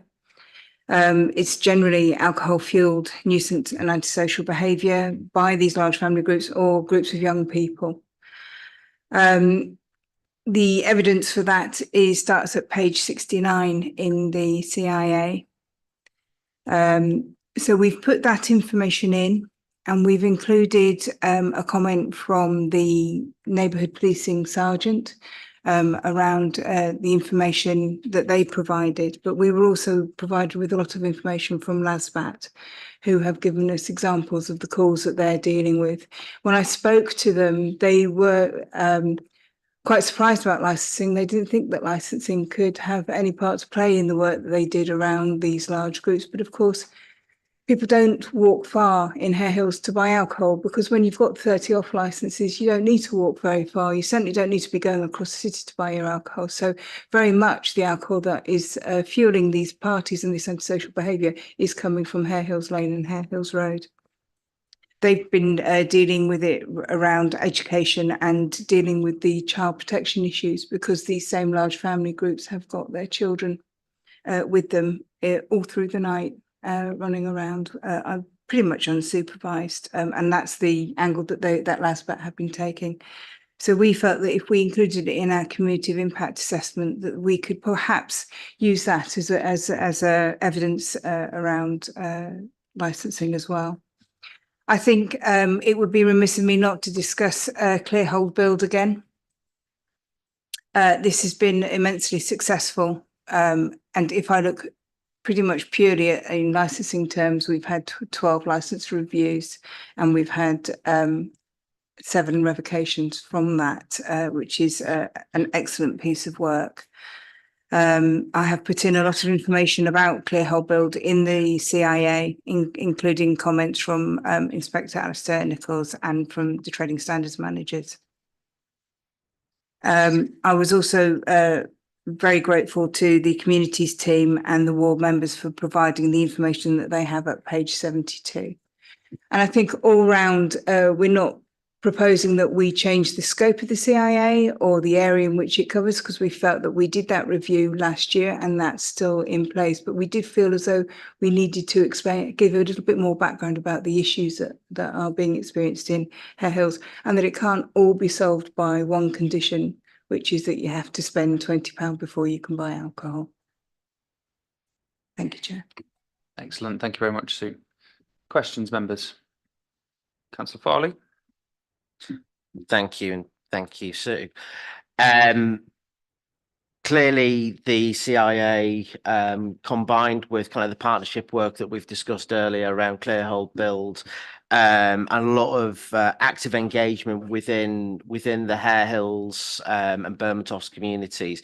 It's generally alcohol-fueled nuisance and antisocial behaviour by these large family groups or groups of young people. The evidence for that starts at page 69 in the CIA. So we've put that information in, and we've included a comment from the neighbourhood policing sergeant around the information that they provided. But we were also provided with a lot of information from LASBAT, who have given us examples of the calls that they're dealing with. When I spoke to them, they were quite surprised about licensing. They didn't think that licensing could have any part to play in the work that they did around these large groups. But of course, people don't walk far in Hare Hills to buy alcohol, because when you've got 30 off licenses, you don't need to walk very far. You certainly don't need to be going across the city to buy your alcohol. So very much the alcohol that is fueling these parties and this antisocial behaviour is coming from Hare Hills Lane and Hare Hills Road. They've been dealing with it around education and dealing with the child protection issues, because these same large family groups have got their children with them all through the night, running around, pretty much unsupervised. And that's the angle that that LASBAT have been taking. So we felt that if we included it in our community of impact assessment, that we could perhaps use that as a evidence around licensing as well. I think it would be remiss of me not to discuss Clear Hold Build again. This has been immensely successful. And if I look pretty much purely in licensing terms, we've had 12 license reviews, and we've had 7 revocations from that, which is an excellent piece of work. I have put in a lot of information about Clear Hold Build in the CIA, including comments from Inspector Alistair Nichols and from the trading standards managers. I was also very grateful to the communities team and the ward members for providing the information that they have at page 72. And I think all round, we're not proposing that we change the scope of the CIA or the area in which it covers, because we felt that we did that review last year and that's still in place. But we did feel as though we needed to give a little bit more background about the issues that are being experienced in Hare Hills, and that it can't all be solved by one condition, which is that you have to spend £20 before you can buy alcohol. Thank you, Chair. Excellent. Thank you very much, Sue. Questions, members? Councillor Farley. Thank you, and thank you, Sue. Clearly, the CIA, combined with kind of the partnership work that we've discussed earlier around Clear Hold Build, and a lot of active engagement within the Hare Hills and Bermontoft communities,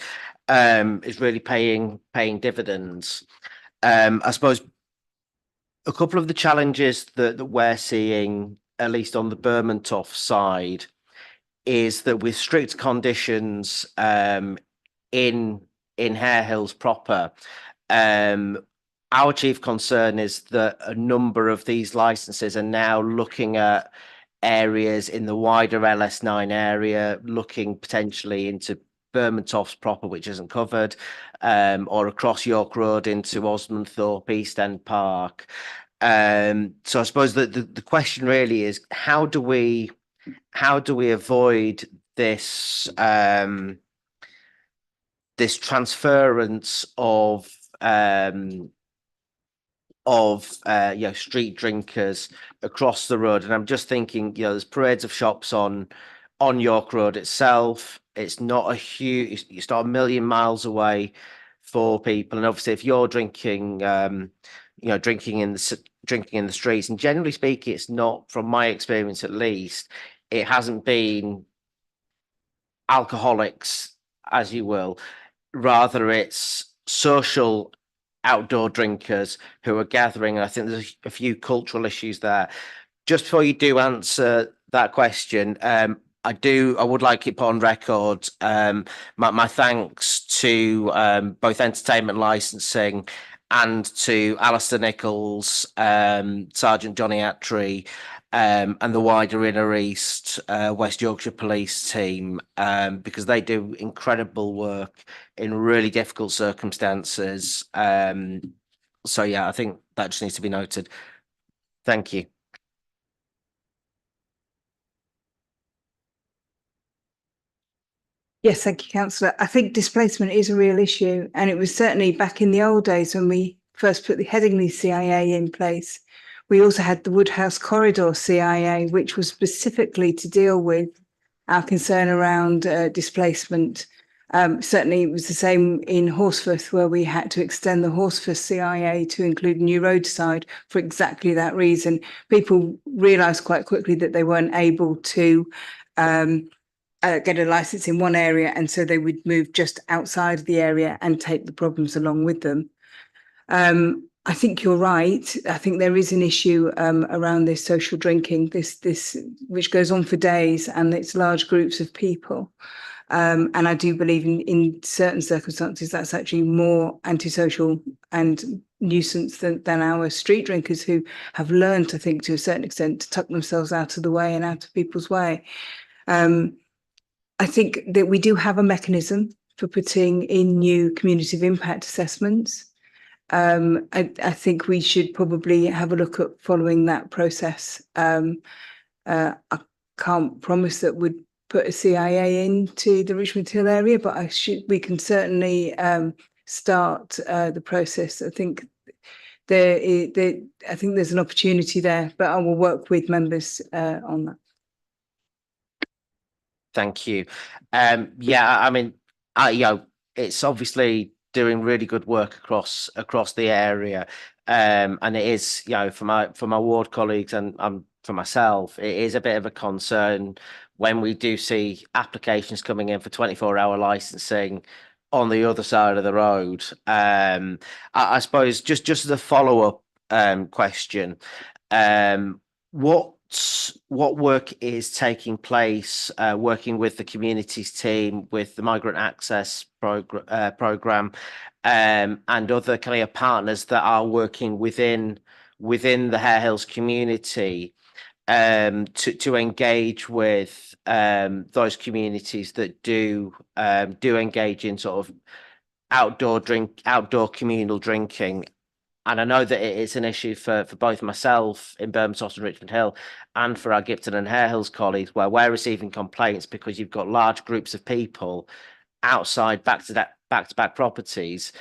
is really paying dividends. I suppose a couple of the challenges that we're seeing, at least on the Bermontoft side, is that with strict conditions in Hare Hills proper, our chief concern is that a number of these licenses are now looking at areas in the wider LS9 area, looking potentially into Bermontoft proper, which isn't covered, or across York Road into Osmondthorpe, East End Park. So I suppose that the question really is, how do we avoid this this transference of street drinkers across the road? And I'm just thinking, there's parades of shops on York Road itself. It's not a huge, it's not a million miles away for people. And obviously, if you're drinking, drinking in the streets, and generally speaking, it's not, from my experience at least, it hasn't been alcoholics, as you will. Rather, it's social outdoor drinkers who are gathering. And I think there's a few cultural issues there. Just before you do answer that question, I would like it put on record my thanks to both entertainment licensing and to Alistair Nichols, Sergeant Johnny Attry, and the wider Inner East West Yorkshire Police team, because they do incredible work in really difficult circumstances. So yeah, I think that just needs to be noted. Thank you. Yes, thank you, Councillor. I think displacement is a real issue, and it was certainly back in the old days when we first put the Headingley CIA in place. We also had the Woodhouse Corridor CIA, which was specifically to deal with our concern around displacement. Certainly, it was the same in Horsforth, where we had to extend the Horsforth CIA to include New Roadside for exactly that reason. People realised quite quickly that they weren't able to get a license in one area, and so they would move just outside of the area and take the problems along with them. I think you're right. I think there is an issue around this social drinking, this which goes on for days, and it's large groups of people. And I do believe in certain circumstances that's actually more antisocial and nuisance than our street drinkers, who have learned, I think, to a certain extent, to tuck themselves out of the way and out of people's way. I think that we do have a mechanism for putting in new community of impact assessments. I think we should probably have a look at following that process. I can't promise that we'd put a CIA into the Richmond Hill area, but we can certainly start the process. I think there's an opportunity there, but I will work with members on that. Thank you. Yeah, I mean, it's obviously doing really good work across the area, and it is, for my ward colleagues and for myself, it is a bit of a concern when we do see applications coming in for 24-hour licensing on the other side of the road. I suppose just as a follow-up question, what work is taking place working with the communities team, with the migrant access program, and other kind of partners that are working within the Hare Hills community to engage with those communities that do engage in sort of outdoor communal drinking. And I know that it is an issue for both myself in Bermondsey and Richmond Hill, and for our Gipton and Hare Hills colleagues, where we're receiving complaints because you've got large groups of people outside back-to-back properties,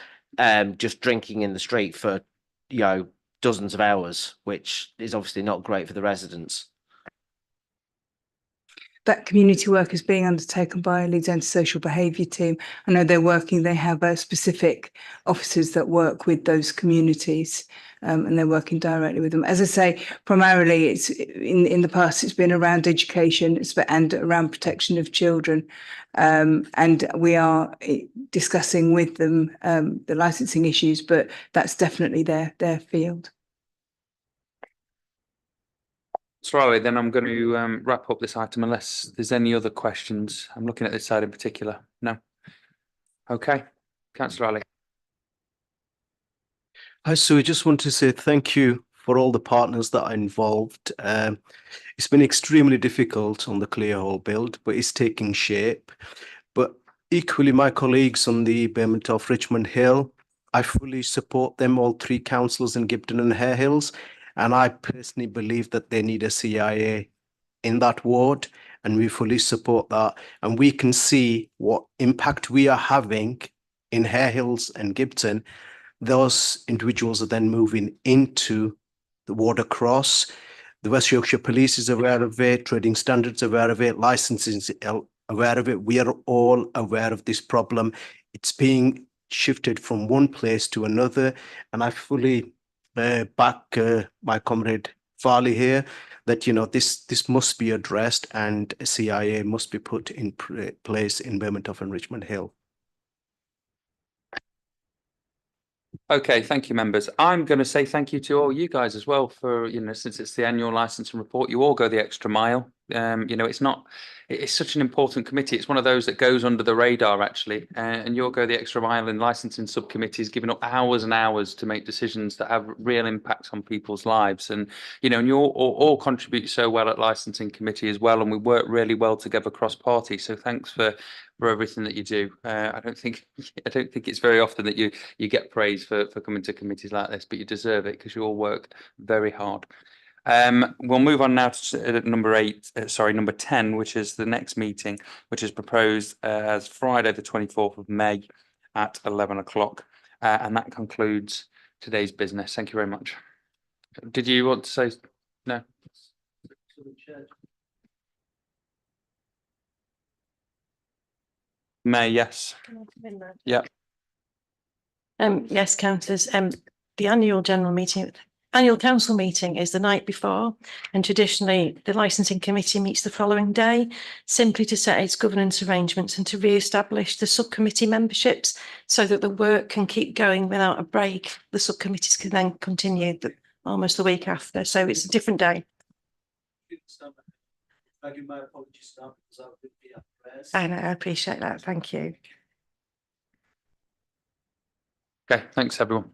just drinking in the street for dozens of hours, which is obviously not great for the residents. That community work is being undertaken by Leeds Antisocial Behaviour team. I know they have specific officers that work with those communities, and they're working directly with them. As I say, primarily it's in the past, it's been around education and around protection of children. And we are discussing with them the licensing issues, but that's definitely their field. Sorry, then I'm going to wrap up this item unless there's any other questions. I'm looking at this side in particular. No. Okay. Councillor Ali. Hi, Sue. I just want to say thank you for all the partners that are involved. It's been extremely difficult on the Clearhall build, but it's taking shape. But equally, my colleagues on the Bermondsey of Richmond Hill, I fully support them, all three councillors in Gipton and Hare Hills. And I personally believe that they need a CIA in that ward, and we fully support that. And we can see what impact we are having in Hare Hills and Gipton. Those individuals are then moving into the ward across. The West Yorkshire Police is aware of it, Trading Standards aware of it, licensing is aware of it. We are all aware of this problem. It's being shifted from one place to another, and I fully back my comrade Farley here that this must be addressed, and a CIA must be put in place in Bermondsey and Richmond Hill. Okay, thank you, members. I'm going to say thank you to all you guys as well for, since it's the annual licensing report, you all go the extra mile. You know, it's such an important committee. It's one of those that goes under the radar actually. And you'll go the extra mile in licensing subcommittees, giving up hours and hours to make decisions that have real impacts on people's lives. And, you know, and you all contribute so well at licensing committee as well. And we work really well together cross party. So thanks for everything that you do. I don't think it's very often that you get praise for coming to committees like this, but you deserve it because you all work very hard. We'll move on now to number 10, which is the next meeting, which is proposed as Friday, the 24th of May at 11 o'clock. And that concludes today's business. Thank you very much. Did you want to say no? May, yes. Yeah. Yes, councillors, the annual annual council meeting is the night before, and traditionally the licensing committee meets the following day, simply to set its governance arrangements and to re-establish the subcommittee memberships so that the work can keep going without a break. The subcommittees can then continue almost the week after, so it's a different day. I know, I appreciate that. Thank you. Okay, thanks everyone.